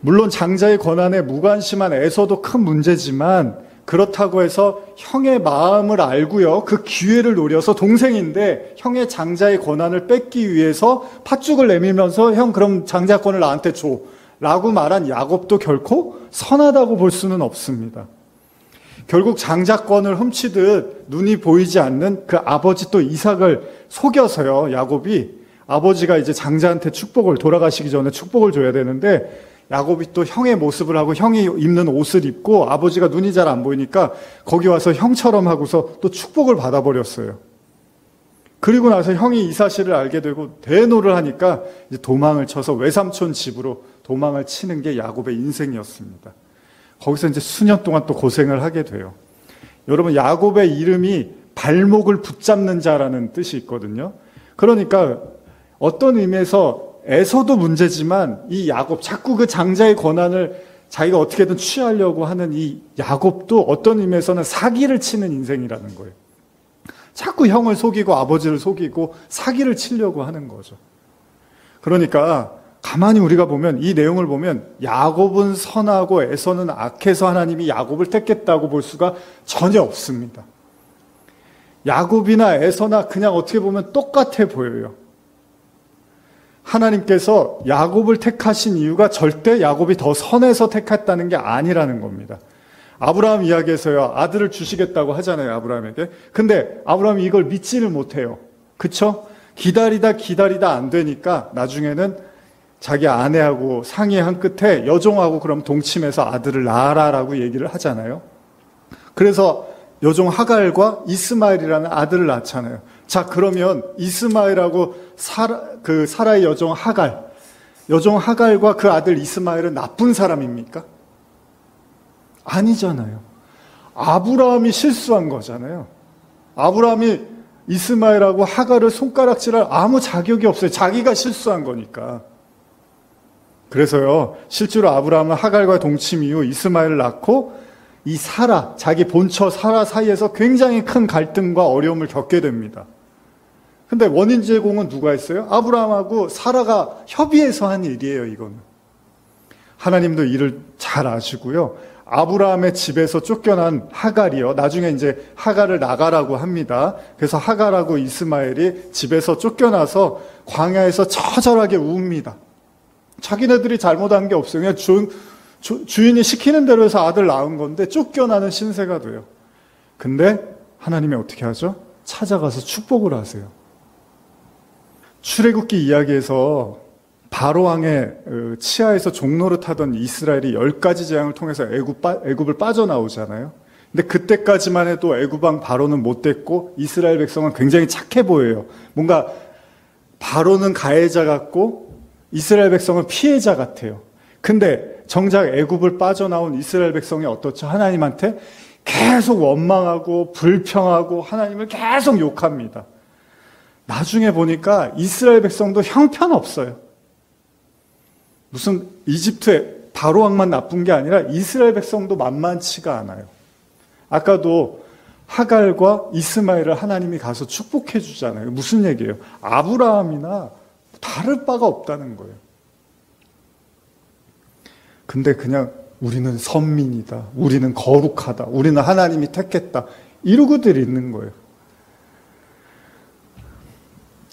물론 장자의 권한에 무관심한 에서도 큰 문제지만 그렇다고 해서 형의 마음을 알고요, 그 기회를 노려서 동생인데 형의 장자의 권한을 뺏기 위해서 팥죽을 내밀면서 형 그럼 장자권을 나한테 줘 라고 말한 야곱도 결코 선하다고 볼 수는 없습니다. 결국 장자권을 훔치듯 눈이 보이지 않는 그 아버지 또 이삭을 속여서요, 야곱이 아버지가 이제 장자한테 축복을, 돌아가시기 전에 축복을 줘야 되는데 야곱이 또 형의 모습을 하고 형이 입는 옷을 입고 아버지가 눈이 잘 안 보이니까 거기 와서 형처럼 하고서 또 축복을 받아버렸어요. 그리고 나서 형이 이 사실을 알게 되고 대노를 하니까 이제 도망을 쳐서 외삼촌 집으로 도망을 치는 게 야곱의 인생이었습니다. 거기서 이제 수년 동안 또 고생을 하게 돼요. 여러분, 야곱의 이름이 발목을 붙잡는 자라는 뜻이 있거든요. 그러니까 어떤 의미에서 에서도 문제지만 이 야곱, 자꾸 그 장자의 권한을 자기가 어떻게든 취하려고 하는 이 야곱도 어떤 의미에서는 사기를 치는 인생이라는 거예요. 자꾸 형을 속이고 아버지를 속이고 사기를 치려고 하는 거죠. 그러니까 가만히 우리가 보면, 이 내용을 보면 야곱은 선하고 에서는 악해서 하나님이 야곱을 택했다고 볼 수가 전혀 없습니다. 야곱이나 에서나 그냥 어떻게 보면 똑같아 보여요. 하나님께서 야곱을 택하신 이유가 절대 야곱이 더 선해서 택했다는 게 아니라는 겁니다. 아브라함 이야기에서요, 아들을 주시겠다고 하잖아요, 아브라함에게. 근데 아브라함이 이걸 믿지를 못해요. 그쵸? 기다리다 안 되니까 나중에는 자기 아내하고 상의한 끝에 여종하고 그럼 동침해서 아들을 낳아라라고 얘기를 하잖아요. 그래서 여종 하갈과 이스마엘이라는 아들을 낳잖아요. 자, 그러면 이스마엘하고 사라의 여종 하갈과 그 아들 이스마엘은 나쁜 사람입니까? 아니잖아요. 아브라함이 실수한 거잖아요. 아브라함이 이스마엘하고 하갈을 손가락질할 아무 자격이 없어요. 자기가 실수한 거니까. 그래서요, 실제로 아브라함은 하갈과 동침 이후 이스마엘을 낳고 이 자기 본처 사라 사이에서 굉장히 큰 갈등과 어려움을 겪게 됩니다. 근데 원인 제공은 누가 했어요? 아브라함하고 사라가 협의해서 한 일이에요, 이거는. 하나님도 이를 잘 아시고요. 아브라함의 집에서 쫓겨난 하갈이요, 나중에 이제 하갈을 나가라고 합니다. 그래서 하갈하고 이스마엘이 집에서 쫓겨나서 광야에서 처절하게 우웁니다. 자기네들이 잘못한 게 없어요. 그냥 주인이 시키는 대로 해서 아들 낳은 건데 쫓겨나는 신세가 돼요. 근데 하나님이 어떻게 하죠? 찾아가서 축복을 하세요. 출애굽기 이야기에서 바로왕의 치하에서 종노릇 하던 이스라엘이 10가지 재앙을 통해서 애굽을 빠져나오잖아요. 근데 그때까지만 해도 애굽왕 바로는 못됐고 이스라엘 백성은 굉장히 착해 보여요. 뭔가 바로는 가해자 같고 이스라엘 백성은 피해자 같아요. 근데 정작 애굽을 빠져나온 이스라엘 백성이 어떻죠? 하나님한테 계속 원망하고 불평하고 하나님을 계속 욕합니다. 나중에 보니까 이스라엘 백성도 형편없어요. 무슨 이집트 바로 왕만 나쁜 게 아니라 이스라엘 백성도 만만치가 않아요. 아까도 하갈과 이스마엘을 하나님이 가서 축복해 주잖아요. 무슨 얘기예요? 아브라함이나 다를 바가 없다는 거예요. 근데 그냥 우리는 선민이다, 우리는 거룩하다, 우리는 하나님이 택했다, 이러고들 있는 거예요.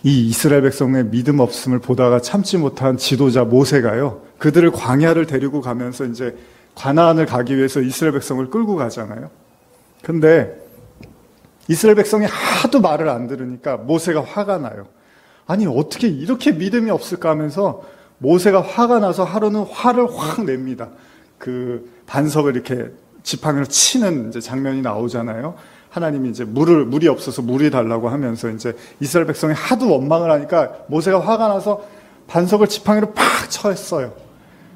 이 이스라엘 백성의 믿음 없음을 보다가 참지 못한 지도자 모세가요, 그들을 광야를 데리고 가면서 이제 가나안을 가기 위해서 이스라엘 백성을 끌고 가잖아요. 근데 이스라엘 백성이 하도 말을 안 들으니까 모세가 화가 나요. 아니 어떻게 이렇게 믿음이 없을까 하면서 모세가 화가 나서 하루는 화를 확 냅니다. 그 반석을 이렇게 지팡이로 치는 이제 장면이 나오잖아요. 하나님이 이제 물이 없어서 물이 달라고 하면서 이제 이스라엘 백성이 하도 원망을 하니까 모세가 화가 나서 반석을 지팡이로 팍 쳤어요.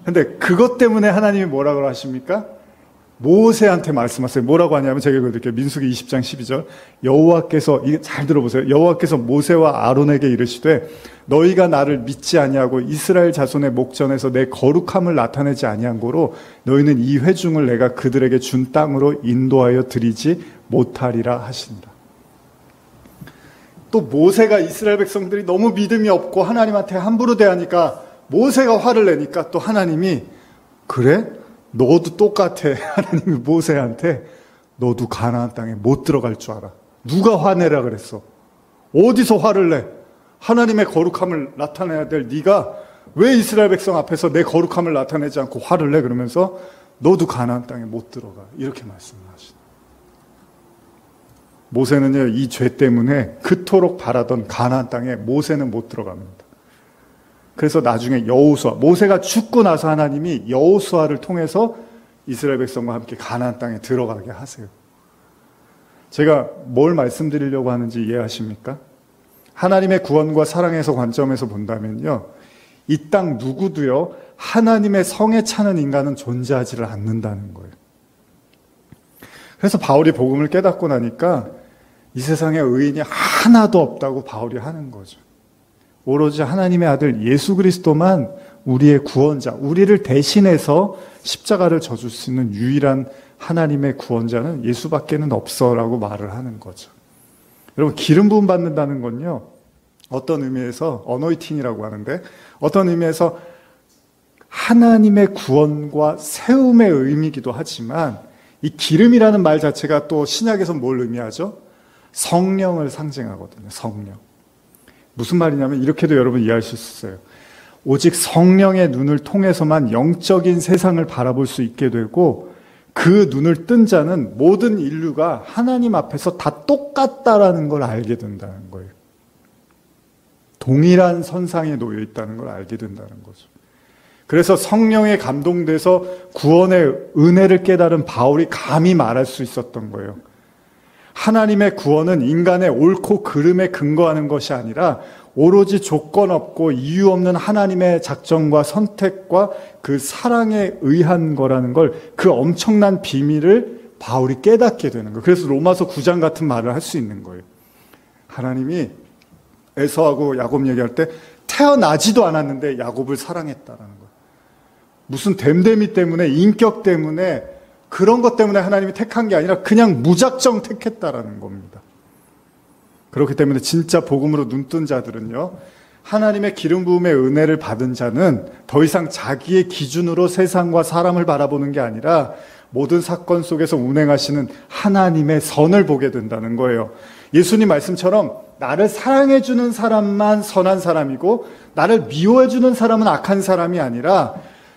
근데 그것 때문에 하나님이 뭐라고 하십니까? 모세한테 말씀하세요. 뭐라고 하냐면 제가 읽어드릴게요. 민수기 20장 12절. 여호와께서, 이게 잘 들어보세요. 여호와께서 모세와 아론에게 이르시되 너희가 나를 믿지 아니하고 이스라엘 자손의 목전에서 내 거룩함을 나타내지 아니한 고로 너희는 이 회중을 내가 그들에게 준 땅으로 인도하여 드리지 못하리라 하신다. 또 모세가 이스라엘 백성들이 너무 믿음이 없고 하나님한테 함부로 대하니까 모세가 화를 내니까 또 하나님이 그래? 너도 똑같아. 하나님이 모세한테 너도 가나안 땅에 못 들어갈 줄 알아. 누가 화내라 그랬어? 어디서 화를 내? 하나님의 거룩함을 나타내야 될 네가 왜 이스라엘 백성 앞에서 내 거룩함을 나타내지 않고 화를 내? 그러면서 너도 가나안 땅에 못 들어가. 이렇게 말씀을 하시다. 모세는요, 이 죄 때문에 그토록 바라던 가나안 땅에 모세는 못 들어갑니다. 그래서 나중에 여호수아, 모세가 죽고 나서 하나님이 여호수아를 통해서 이스라엘 백성과 함께 가나안 땅에 들어가게 하세요. 제가 뭘 말씀드리려고 하는지 이해하십니까? 하나님의 구원과 사랑에서 관점에서 본다면요, 이 땅 누구도요 하나님의 성에 차는 인간은 존재하지를 않는다는 거예요. 그래서 바울이 복음을 깨닫고 나니까 이 세상에 의인이 하나도 없다고 바울이 하는 거죠. 오로지 하나님의 아들 예수 그리스도만 우리의 구원자, 우리를 대신해서 십자가를 져줄 수 있는 유일한 하나님의 구원자는 예수밖에는 없어라고 말을 하는 거죠. 여러분, 기름 부음 받는다는 건요, 어떤 의미에서 어노이팅이라고 하는데, 어떤 의미에서 하나님의 구원과 세움의 의미이기도 하지만, 이 기름이라는 말 자체가 또 신약에서 뭘 의미하죠? 성령을 상징하거든요. 성령. 무슨 말이냐면 이렇게도 여러분 이해하실 수 있어요. 오직 성령의 눈을 통해서만 영적인 세상을 바라볼 수 있게 되고, 그 눈을 뜬 자는 모든 인류가 하나님 앞에서 다 똑같다라는 걸 알게 된다는 거예요. 동일한 선상에 놓여 있다는 걸 알게 된다는 거죠. 그래서 성령에 감동돼서 구원의 은혜를 깨달은 바울이 감히 말할 수 있었던 거예요. 하나님의 구원은 인간의 옳고 그름에 근거하는 것이 아니라 오로지 조건 없고 이유 없는 하나님의 작정과 선택과 그 사랑에 의한 거라는 걸, 그 엄청난 비밀을 바울이 깨닫게 되는 거예요. 그래서 로마서 9장 같은 말을 할 수 있는 거예요. 하나님이 에서하고 야곱 얘기할 때 태어나지도 않았는데 야곱을 사랑했다라는 거예요. 무슨 됨됨이 때문에, 인격 때문에, 그런 것 때문에 하나님이 택한 게 아니라 그냥 무작정 택했다라는 겁니다. 그렇기 때문에 진짜 복음으로 눈뜬 자들은요, 하나님의 기름 부음의 은혜를 받은 자는 더 이상 자기의 기준으로 세상과 사람을 바라보는 게 아니라 모든 사건 속에서 운행하시는 하나님의 선을 보게 된다는 거예요. 예수님 말씀처럼 나를 사랑해주는 사람만 선한 사람이고 나를 미워해주는 사람은 악한 사람이 아니라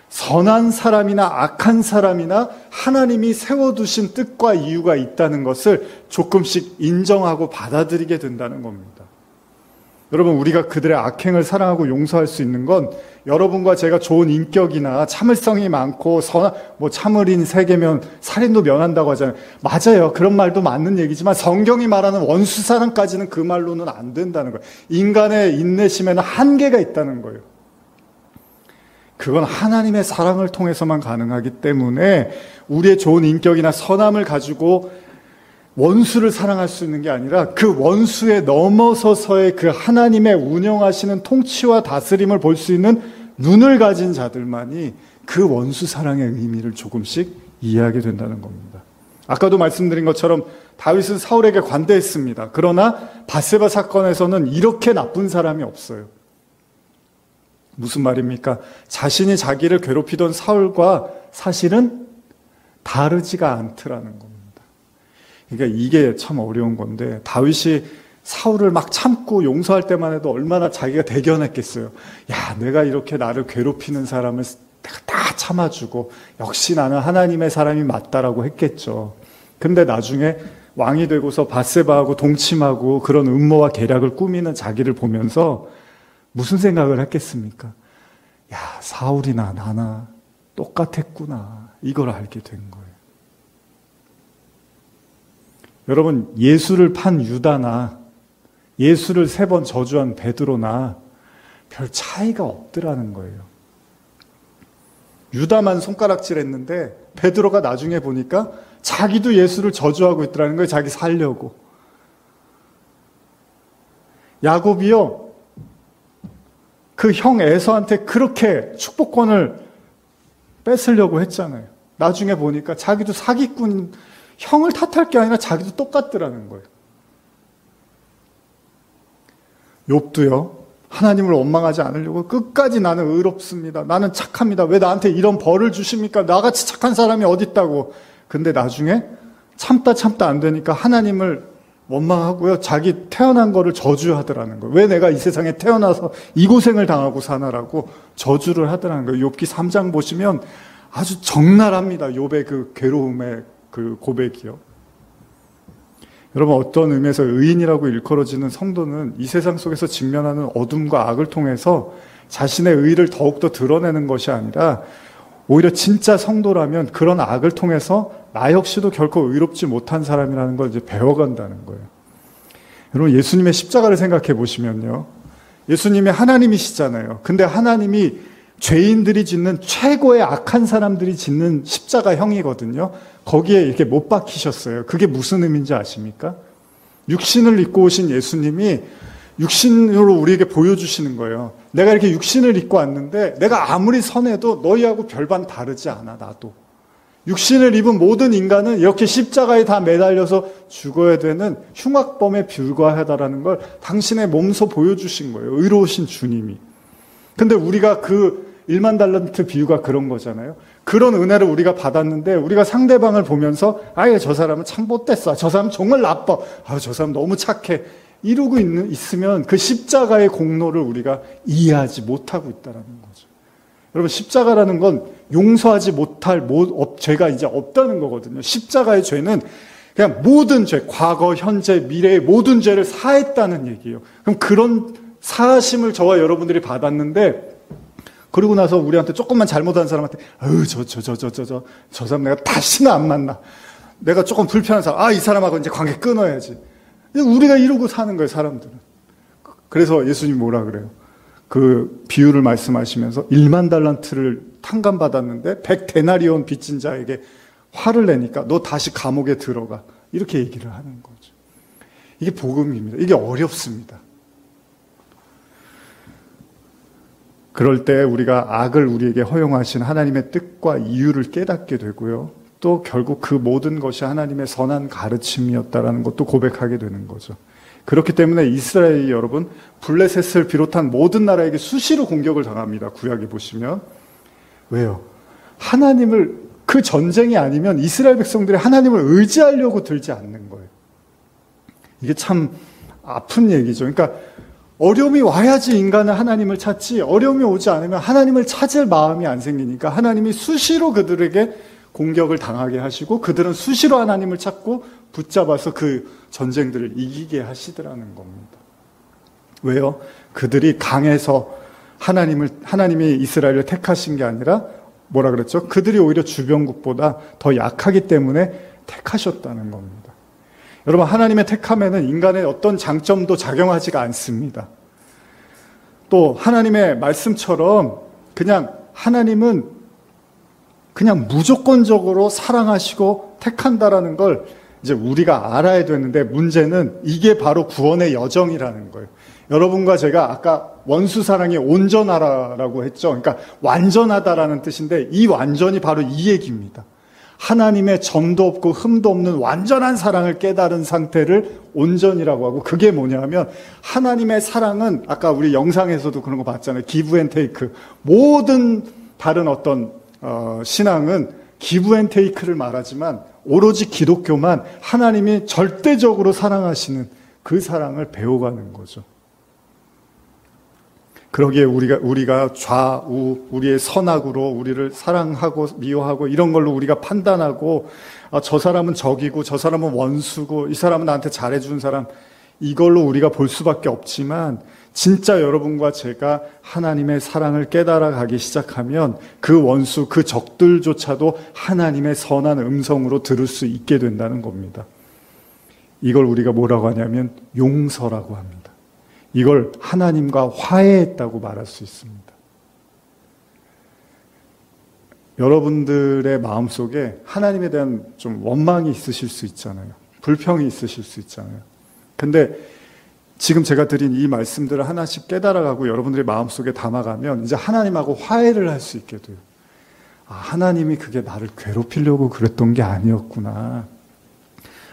선한 사람이나 악한 사람이나 하나님이 세워두신 뜻과 이유가 있다는 것을 조금씩 인정하고 받아들이게 된다는 겁니다. 여러분, 우리가 그들의 악행을 사랑하고 용서할 수 있는 건 여러분과 제가 좋은 인격이나 참을성이 많고 참을인 세계면 살인도 면한다고 하잖아요. 맞아요. 그런 말도 맞는 얘기지만 성경이 말하는 원수사랑까지는 그 말로는 안 된다는 거예요. 인간의 인내심에는 한계가 있다는 거예요. 그건 하나님의 사랑을 통해서만 가능하기 때문에 우리의 좋은 인격이나 선함을 가지고 원수를 사랑할 수 있는 게 아니라 그 원수에 넘어서서의 그 하나님의 운영하시는 통치와 다스림을 볼 수 있는 눈을 가진 자들만이 그 원수 사랑의 의미를 조금씩 이해하게 된다는 겁니다. 아까도 말씀드린 것처럼 다윗은 사울에게 관대했습니다. 그러나 밧세바 사건에서는 이렇게 나쁜 사람이 없어요. 무슨 말입니까? 자신이 자기를 괴롭히던 사울과 사실은 다르지가 않더라는 겁니다. 그러니까 이게 참 어려운 건데, 다윗이 사울을 막 참고 용서할 때만 해도 얼마나 자기가 대견했겠어요. 야, 내가 이렇게 나를 괴롭히는 사람을 내가 다 참아주고 역시 나는 하나님의 사람이 맞다라고 했겠죠. 근데 나중에 왕이 되고서 밧세바하고 동침하고 그런 음모와 계략을 꾸미는 자기를 보면서 무슨 생각을 했겠습니까? 야, 사울이나 나나 똑같았구나. 이걸 알게 된 거예요. 여러분, 예수를 판 유다나 예수를 3번 저주한 베드로나 별 차이가 없더라는 거예요. 유다만 손가락질했는데 베드로가 나중에 보니까 자기도 예수를 저주하고 있더라는 거예요. 자기 살려고. 야곱이요, 그 형 에서한테 그렇게 축복권을 뺏으려고 했잖아요. 나중에 보니까 자기도 사기꾼, 형을 탓할 게 아니라 자기도 똑같더라는 거예요. 욥도요, 하나님을 원망하지 않으려고 끝까지 나는 의롭습니다. 나는 착합니다. 왜 나한테 이런 벌을 주십니까? 나같이 착한 사람이 어디 있다고. 근데 나중에 참다 안 되니까 하나님을 원망하고요, 자기 태어난 거를 저주하더라는 거예요. 왜 내가 이 세상에 태어나서 이 고생을 당하고 사나라고 저주를 하더라는 거예요. 욥기 3장 보시면 아주 적나라합니다. 욥의 그 괴로움의 그 고백이요. 여러분, 어떤 의미에서 의인이라고 일컬어지는 성도는 이 세상 속에서 직면하는 어둠과 악을 통해서 자신의 의의를 더욱더 드러내는 것이 아니라 오히려 진짜 성도라면 그런 악을 통해서 나 역시도 결코 의롭지 못한 사람이라는 걸 이제 배워간다는 거예요. 여러분, 예수님의 십자가를 생각해 보시면요, 예수님이 하나님이시잖아요. 근데 하나님이 죄인들이 짓는 최고의 악한 사람들이 짓는 십자가형이거든요. 거기에 이렇게 못 박히셨어요. 그게 무슨 의미인지 아십니까? 육신을 입고 오신 예수님이 육신으로 우리에게 보여주시는 거예요. 내가 이렇게 육신을 입고 왔는데 내가 아무리 선해도 너희하고 별반 다르지 않아. 나도. 육신을 입은 모든 인간은 이렇게 십자가에 다 매달려서 죽어야 되는 흉악범에 불과하다라는 걸 당신의 몸소 보여주신 거예요. 의로우신 주님이. 근데 우리가 그 1만 달란트 비유가 그런 거잖아요. 그런 은혜를 우리가 받았는데 우리가 상대방을 보면서 아예 저 사람은 참 못됐어. 저 사람 정말 나빠. 아, 저 사람 너무 착해. 이러고 있으면 그 십자가의 공로를 우리가 이해하지 못하고 있다는 거죠. 여러분, 십자가라는 건 용서하지 못할 죄가 이제 없다는 거거든요. 십자가의 죄는 그냥 모든 죄, 과거, 현재, 미래의 모든 죄를 사했다는 얘기예요. 그럼 그런 사하심을 저와 여러분들이 받았는데, 그러고 나서 우리한테 조금만 잘못한 사람한테 저 사람 내가 다시는 안 만나. 내가 조금 불편한 사람, 이 사람하고 이제 관계 끊어야지. 우리가 이러고 사는 거예요, 사람들은. 그래서 예수님이 뭐라 그래요? 그 비유를 말씀하시면서 1만 달란트를 탕감받았는데 100데나리온 빚진 자에게 화를 내니까 너 다시 감옥에 들어가. 이렇게 얘기를 하는 거죠. 이게 복음입니다. 이게 어렵습니다. 그럴 때 우리가 악을 우리에게 허용하신 하나님의 뜻과 이유를 깨닫게 되고요. 또 결국 그 모든 것이 하나님의 선한 가르침이었다라는 것도 고백하게 되는 거죠. 그렇기 때문에 이스라엘이 여러분, 블레셋을 비롯한 모든 나라에게 수시로 공격을 당합니다. 구약에 보시면. 왜요? 하나님을, 그 전쟁이 아니면 이스라엘 백성들이 하나님을 의지하려고 들지 않는 거예요. 이게 참 아픈 얘기죠. 그러니까 어려움이 와야지 인간은 하나님을 찾지, 어려움이 오지 않으면 하나님을 찾을 마음이 안 생기니까 하나님이 수시로 그들에게 공격을 당하게 하시고 그들은 수시로 하나님을 찾고 붙잡아서 그 전쟁들을 이기게 하시더라는 겁니다. 왜요? 그들이 강해서 하나님이 이스라엘을 택하신 게 아니라 뭐라 그랬죠? 그들이 오히려 주변국보다 더 약하기 때문에 택하셨다는 겁니다. 여러분, 하나님의 택함에는 인간의 어떤 장점도 작용하지가 않습니다. 또 하나님의 말씀처럼 그냥 하나님은 그냥 무조건적으로 사랑하시고 택한다라는 걸 이제 우리가 알아야 되는데 문제는 이게 바로 구원의 여정이라는 거예요. 여러분과 제가 아까 원수 사랑이 온전하라라고 했죠. 그러니까 완전하다라는 뜻인데 이 완전이 바로 이 얘기입니다. 하나님의 점도 없고 흠도 없는 완전한 사랑을 깨달은 상태를 온전이라고 하고, 그게 뭐냐면 하나님의 사랑은 아까 우리 영상에서도 그런 거 봤잖아요. 기브 앤 테이크. 모든 다른 어떤 신앙은 기브 앤 테이크를 말하지만 오로지 기독교만 하나님이 절대적으로 사랑하시는 그 사랑을 배워가는 거죠. 그러기에 우리가 좌우, 우리의 선악으로 우리를 사랑하고 미워하고 이런 걸로 우리가 판단하고, 저 사람은 적이고 저 사람은 원수고 이 사람은 나한테 잘해준 사람, 이걸로 우리가 볼 수밖에 없지만, 진짜 여러분과 제가 하나님의 사랑을 깨달아 가기 시작하면 그 원수, 그 적들조차도 하나님의 선한 음성으로 들을 수 있게 된다는 겁니다. 이걸 우리가 뭐라고 하냐면 용서라고 합니다. 이걸 하나님과 화해했다고 말할 수 있습니다. 여러분들의 마음속에 하나님에 대한 좀 원망이 있으실 수 있잖아요. 불평이 있으실 수 있잖아요. 근데 지금 제가 드린 이 말씀들을 하나씩 깨달아가고 여러분들의 마음속에 담아가면 이제 하나님하고 화해를 할 수 있게 돼요. 아, 하나님이 그게 나를 괴롭히려고 그랬던 게 아니었구나.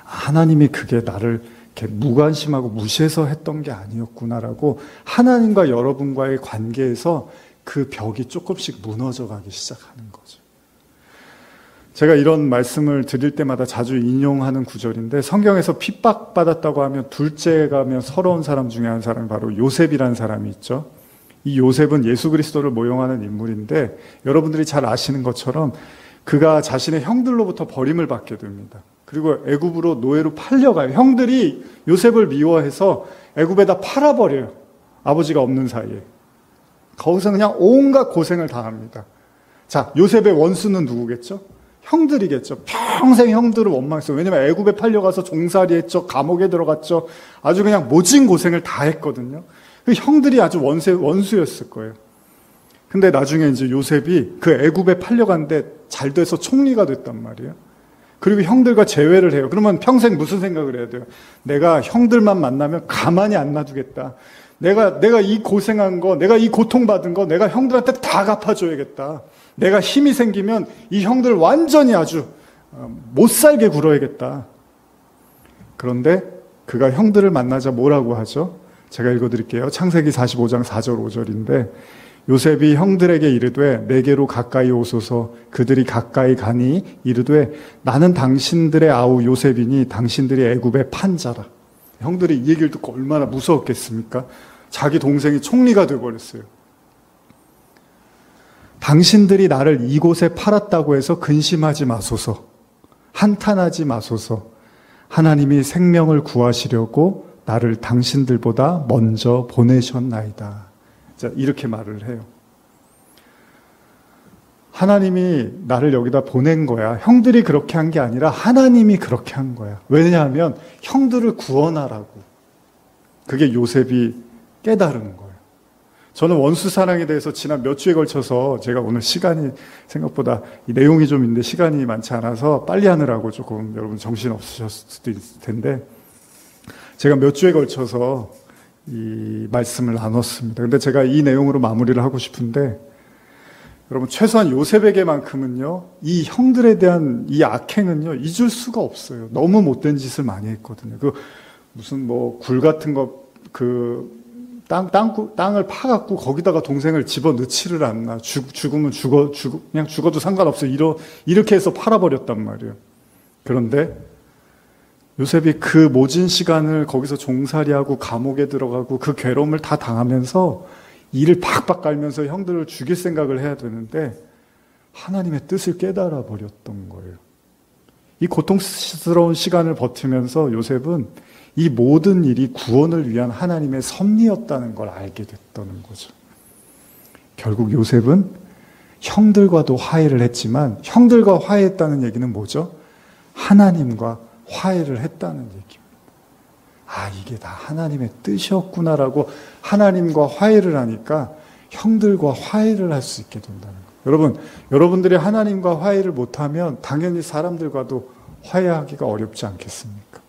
하나님이 그게 나를 이렇게 무관심하고 무시해서 했던 게 아니었구나라고 하나님과 여러분과의 관계에서 그 벽이 조금씩 무너져 가기 시작하는 거죠. 제가 이런 말씀을 드릴 때마다 자주 인용하는 구절인데, 성경에서 핍박받았다고 하면 둘째가 하면 서러운 사람 중에 한 사람이 바로 요셉이라는 사람이 있죠. 이 요셉은 예수 그리스도를 모형하는 인물인데, 여러분들이 잘 아시는 것처럼 그가 자신의 형들로부터 버림을 받게 됩니다. 그리고 애굽으로 노예로 팔려가요. 형들이 요셉을 미워해서 애굽에다 팔아버려요. 아버지가 없는 사이에. 거기서 그냥 온갖 고생을 당합니다. 자, 요셉의 원수는 누구겠죠? 형들이겠죠. 평생 형들을 원망했어요. 왜냐면 애굽에 팔려가서 종살이 했죠. 감옥에 들어갔죠. 아주 그냥 모진 고생을 다 했거든요. 그 형들이 아주 원수였을 거예요. 근데 나중에 이제 요셉이 그 애굽에 팔려갔는데 잘 돼서 총리가 됐단 말이에요. 그리고 형들과 재회를 해요. 그러면 평생 무슨 생각을 해야 돼요? 내가 형들만 만나면 가만히 안 놔두겠다. 내가 이 고생한 거, 내가 이 고통받은 거, 내가 형들한테 다 갚아줘야겠다. 내가 힘이 생기면 이 형들 완전히 아주 못 살게 굴어야겠다. 그런데 그가 형들을 만나자 뭐라고 하죠? 제가 읽어드릴게요. 창세기 45장 4절 5절인데, 요셉이 형들에게 이르되 내게로 가까이 오소서. 그들이 가까이 가니 이르되 나는 당신들의 아우 요셉이니 당신들이 애굽의 판자라. 형들이 이 얘기를 듣고 얼마나 무서웠겠습니까? 자기 동생이 총리가 되어버렸어요. 당신들이 나를 이곳에 팔았다고 해서 근심하지 마소서. 한탄하지 마소서. 하나님이 생명을 구하시려고 나를 당신들보다 먼저 보내셨나이다. 자, 이렇게 말을 해요. 하나님이 나를 여기다 보낸 거야. 형들이 그렇게 한 게 아니라 하나님이 그렇게 한 거야. 왜냐하면 형들을 구원하라고. 그게 요셉이 깨달은 거예요. 저는 원수 사랑에 대해서 지난 몇 주에 걸쳐서, 제가 오늘 시간이 생각보다 이 내용이 좀 있는데 시간이 많지 않아서 빨리 하느라고 조금 여러분 정신 없으셨을 수도 있을 텐데, 제가 몇 주에 걸쳐서 이 말씀을 나눴습니다. 근데 제가 이 내용으로 마무리를 하고 싶은데, 여러분 최소한 요셉에게만큼은요, 이 형들에 대한 이 악행은요 잊을 수가 없어요. 너무 못된 짓을 많이 했거든요. 그 무슨 뭐 굴 같은 거, 그 땅을 파갖고 거기다가 동생을 집어 넣지를 않나. 죽으면 그냥 죽어도 상관없어요. 이렇게 해서 팔아버렸단 말이에요. 그런데 요셉이 그 모진 시간을 거기서 종살이하고 감옥에 들어가고 그 괴로움을 다 당하면서 이를 박박 깔면서 형들을 죽일 생각을 해야 되는데 하나님의 뜻을 깨달아 버렸던 거예요. 이 고통스러운 시간을 버티면서 요셉은 이 모든 일이 구원을 위한 하나님의 섭리였다는 걸 알게 됐다는 거죠. 결국 요셉은 형들과도 화해를 했지만, 형들과 화해했다는 얘기는 뭐죠? 하나님과 화해를 했다는 얘기입니다. 아, 이게 다 하나님의 뜻이었구나라고 하나님과 화해를 하니까 형들과 화해를 할 수 있게 된다는 거예요. 여러분, 여러분들이 하나님과 화해를 못하면 당연히 사람들과도 화해하기가 어렵지 않겠습니까?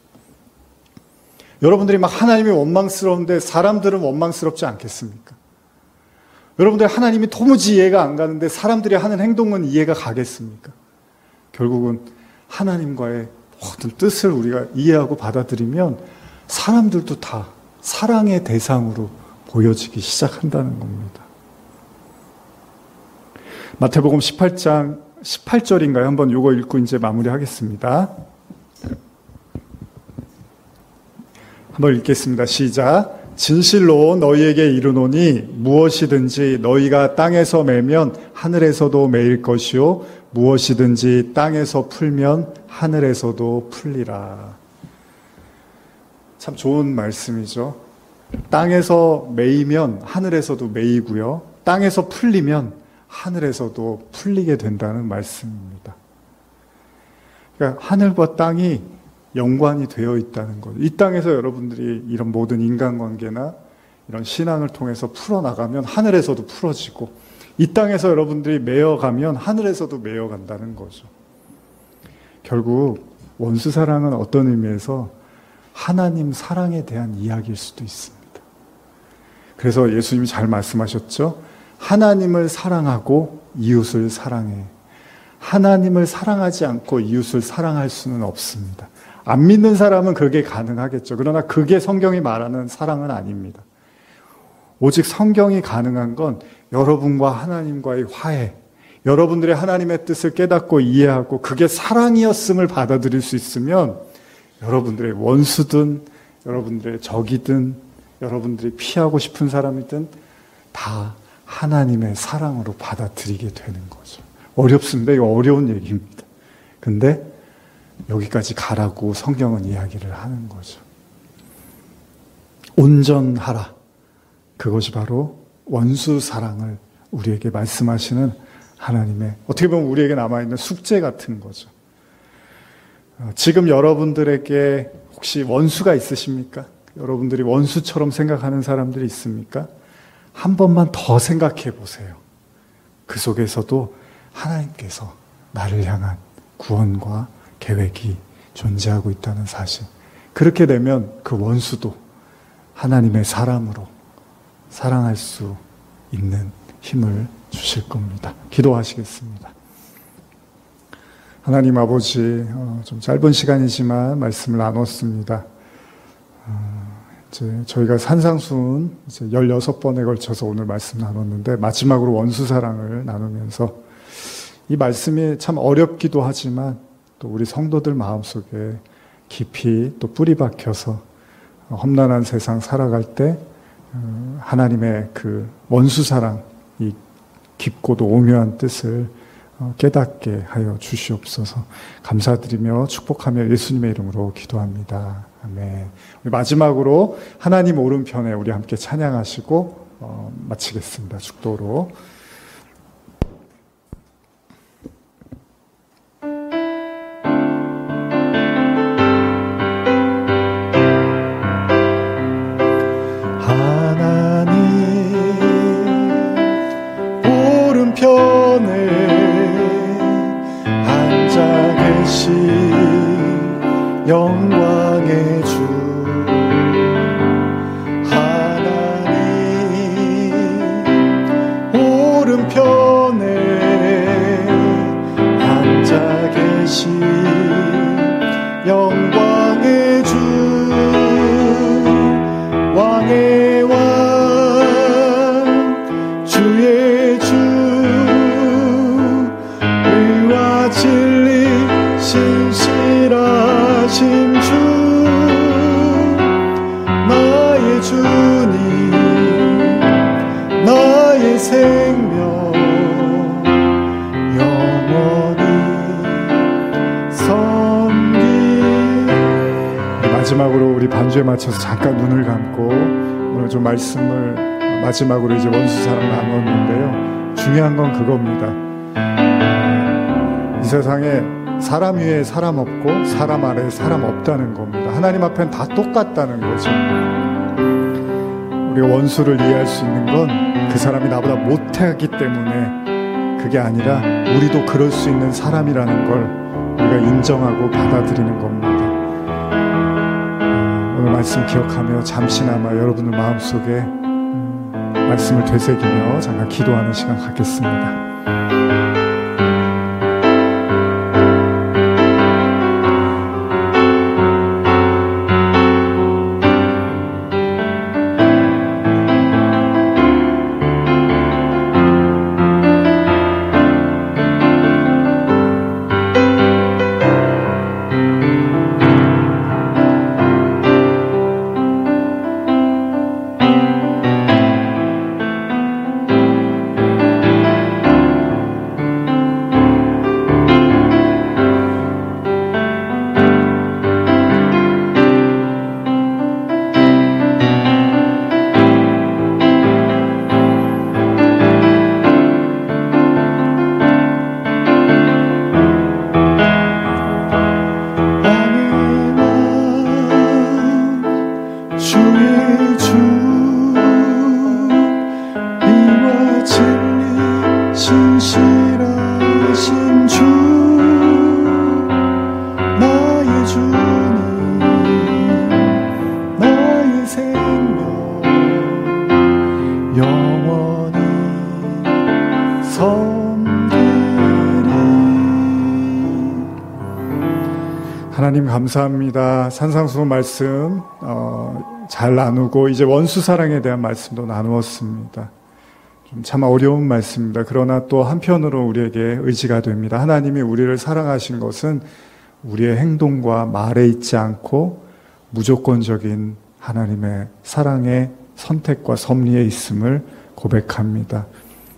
여러분들이 막 하나님이 원망스러운데 사람들은 원망스럽지 않겠습니까? 여러분들 하나님이 도무지 이해가 안 가는데 사람들이 하는 행동은 이해가 가겠습니까? 결국은 하나님과의 모든 뜻을 우리가 이해하고 받아들이면 사람들도 다 사랑의 대상으로 보여지기 시작한다는 겁니다. 마태복음 18장 18절인가요? 한번 요거 읽고 이제 마무리하겠습니다. 한번 읽겠습니다. 시작. 진실로 너희에게 이르노니 무엇이든지 너희가 땅에서 매면 하늘에서도 매일 것이요 무엇이든지 땅에서 풀면 하늘에서도 풀리라. 참 좋은 말씀이죠. 땅에서 매이면 하늘에서도 매이고요. 땅에서 풀리면 하늘에서도 풀리게 된다는 말씀입니다. 그러니까 하늘과 땅이 연관이 되어 있다는 것. 이 땅에서 여러분들이 이런 모든 인간관계나 이런 신앙을 통해서 풀어나가면 하늘에서도 풀어지고, 이 땅에서 여러분들이 매어가면 하늘에서도 매어간다는 거죠. 결국 원수사랑은 어떤 의미에서 하나님 사랑에 대한 이야기일 수도 있습니다. 그래서 예수님이 잘 말씀하셨죠. 하나님을 사랑하고 이웃을 사랑해. 하나님을 사랑하지 않고 이웃을 사랑할 수는 없습니다. 안 믿는 사람은 그게 가능하겠죠. 그러나 그게 성경이 말하는 사랑은 아닙니다. 오직 성경이 가능한 건 여러분과 하나님과의 화해, 여러분들의 하나님의 뜻을 깨닫고 이해하고 그게 사랑이었음을 받아들일 수 있으면 여러분들의 원수든 여러분들의 적이든 여러분들이 피하고 싶은 사람이든 다 하나님의 사랑으로 받아들이게 되는 거죠. 어렵습니다. 이거 어려운 얘기입니다. 근데 여기까지 가라고 성경은 이야기를 하는 거죠. 온전하라. 그것이 바로 원수 사랑을 우리에게 말씀하시는 하나님의, 어떻게 보면 우리에게 남아있는 숙제 같은 거죠. 지금 여러분들에게 혹시 원수가 있으십니까? 여러분들이 원수처럼 생각하는 사람들이 있습니까? 한 번만 더 생각해 보세요. 그 속에서도 하나님께서 나를 향한 구원과 계획이 존재하고 있다는 사실. 그렇게 되면 그 원수도 하나님의 사랑으로 사랑할 수 있는 힘을 주실 겁니다. 기도하시겠습니다. 하나님 아버지, 좀 짧은 시간이지만 말씀을 나눴습니다. 이제 저희가 산상수훈 이제 16번에 걸쳐서 오늘 말씀 나눴는데 마지막으로 원수사랑을 나누면서 이 말씀이 참 어렵기도 하지만 또 우리 성도들 마음속에 깊이 또 뿌리 박혀서 험난한 세상 살아갈 때 하나님의 그 원수사랑, 이 깊고도 오묘한 뜻을 깨닫게 하여 주시옵소서. 감사드리며 축복하며 예수님의 이름으로 기도합니다. 아멘. 우리 마지막으로 하나님 오른편에 우리 함께 찬양하시고 마치겠습니다. 축도로. 영광의 주 하나님 오른편에 앉아 계시 영광의 주 왕의 왕 주의 주 의와 진리 신실하신 주 나의 주님 나의 생명 영원히 섬기. 마지막으로 우리 반주에 맞춰서 잠깐 눈을 감고 오늘 좀 말씀을 마지막으로 이제 원수사랑 나눴는데요. 중요한 건 그겁니다. 이 세상에 사람 위에 사람 없고 사람 아래에 사람 없다는 겁니다. 하나님 앞엔 다 똑같다는 거죠. 우리가 원수를 이해할 수 있는 건 그 사람이 나보다 못하기 때문에 그게 아니라 우리도 그럴 수 있는 사람이라는 걸 우리가 인정하고 받아들이는 겁니다. 오늘 말씀 기억하며 잠시나마 여러분들 마음속에 말씀을 되새기며 잠깐 기도하는 시간 갖겠습니다. 하나님 감사합니다. 산상수훈 말씀 잘 나누고 이제 원수사랑에 대한 말씀도 나누었습니다. 좀 참 어려운 말씀입니다. 그러나 또 한편으로 우리에게 의지가 됩니다. 하나님이 우리를 사랑하신 것은 우리의 행동과 말에 있지 않고 무조건적인 하나님의 사랑의 선택과 섭리에 있음을 고백합니다.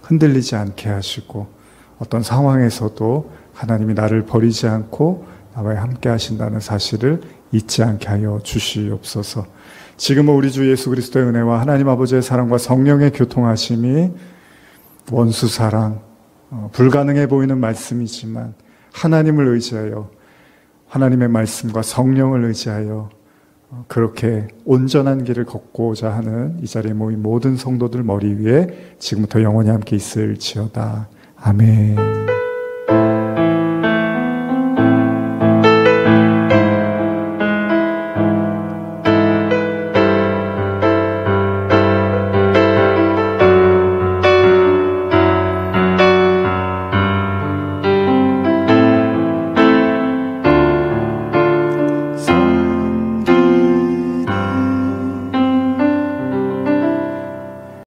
흔들리지 않게 하시고 어떤 상황에서도 하나님이 나를 버리지 않고 나와 함께 하신다는 사실을 잊지 않게 하여 주시옵소서. 지금은 우리 주 예수 그리스도의 은혜와 하나님 아버지의 사랑과 성령의 교통하심이 원수 사랑, 불가능해 보이는 말씀이지만 하나님을 의지하여 하나님의 말씀과 성령을 의지하여 그렇게 온전한 길을 걷고자 하는 이 자리에 모인 모든 성도들 머리 위에 지금부터 영원히 함께 있을지어다. 아멘.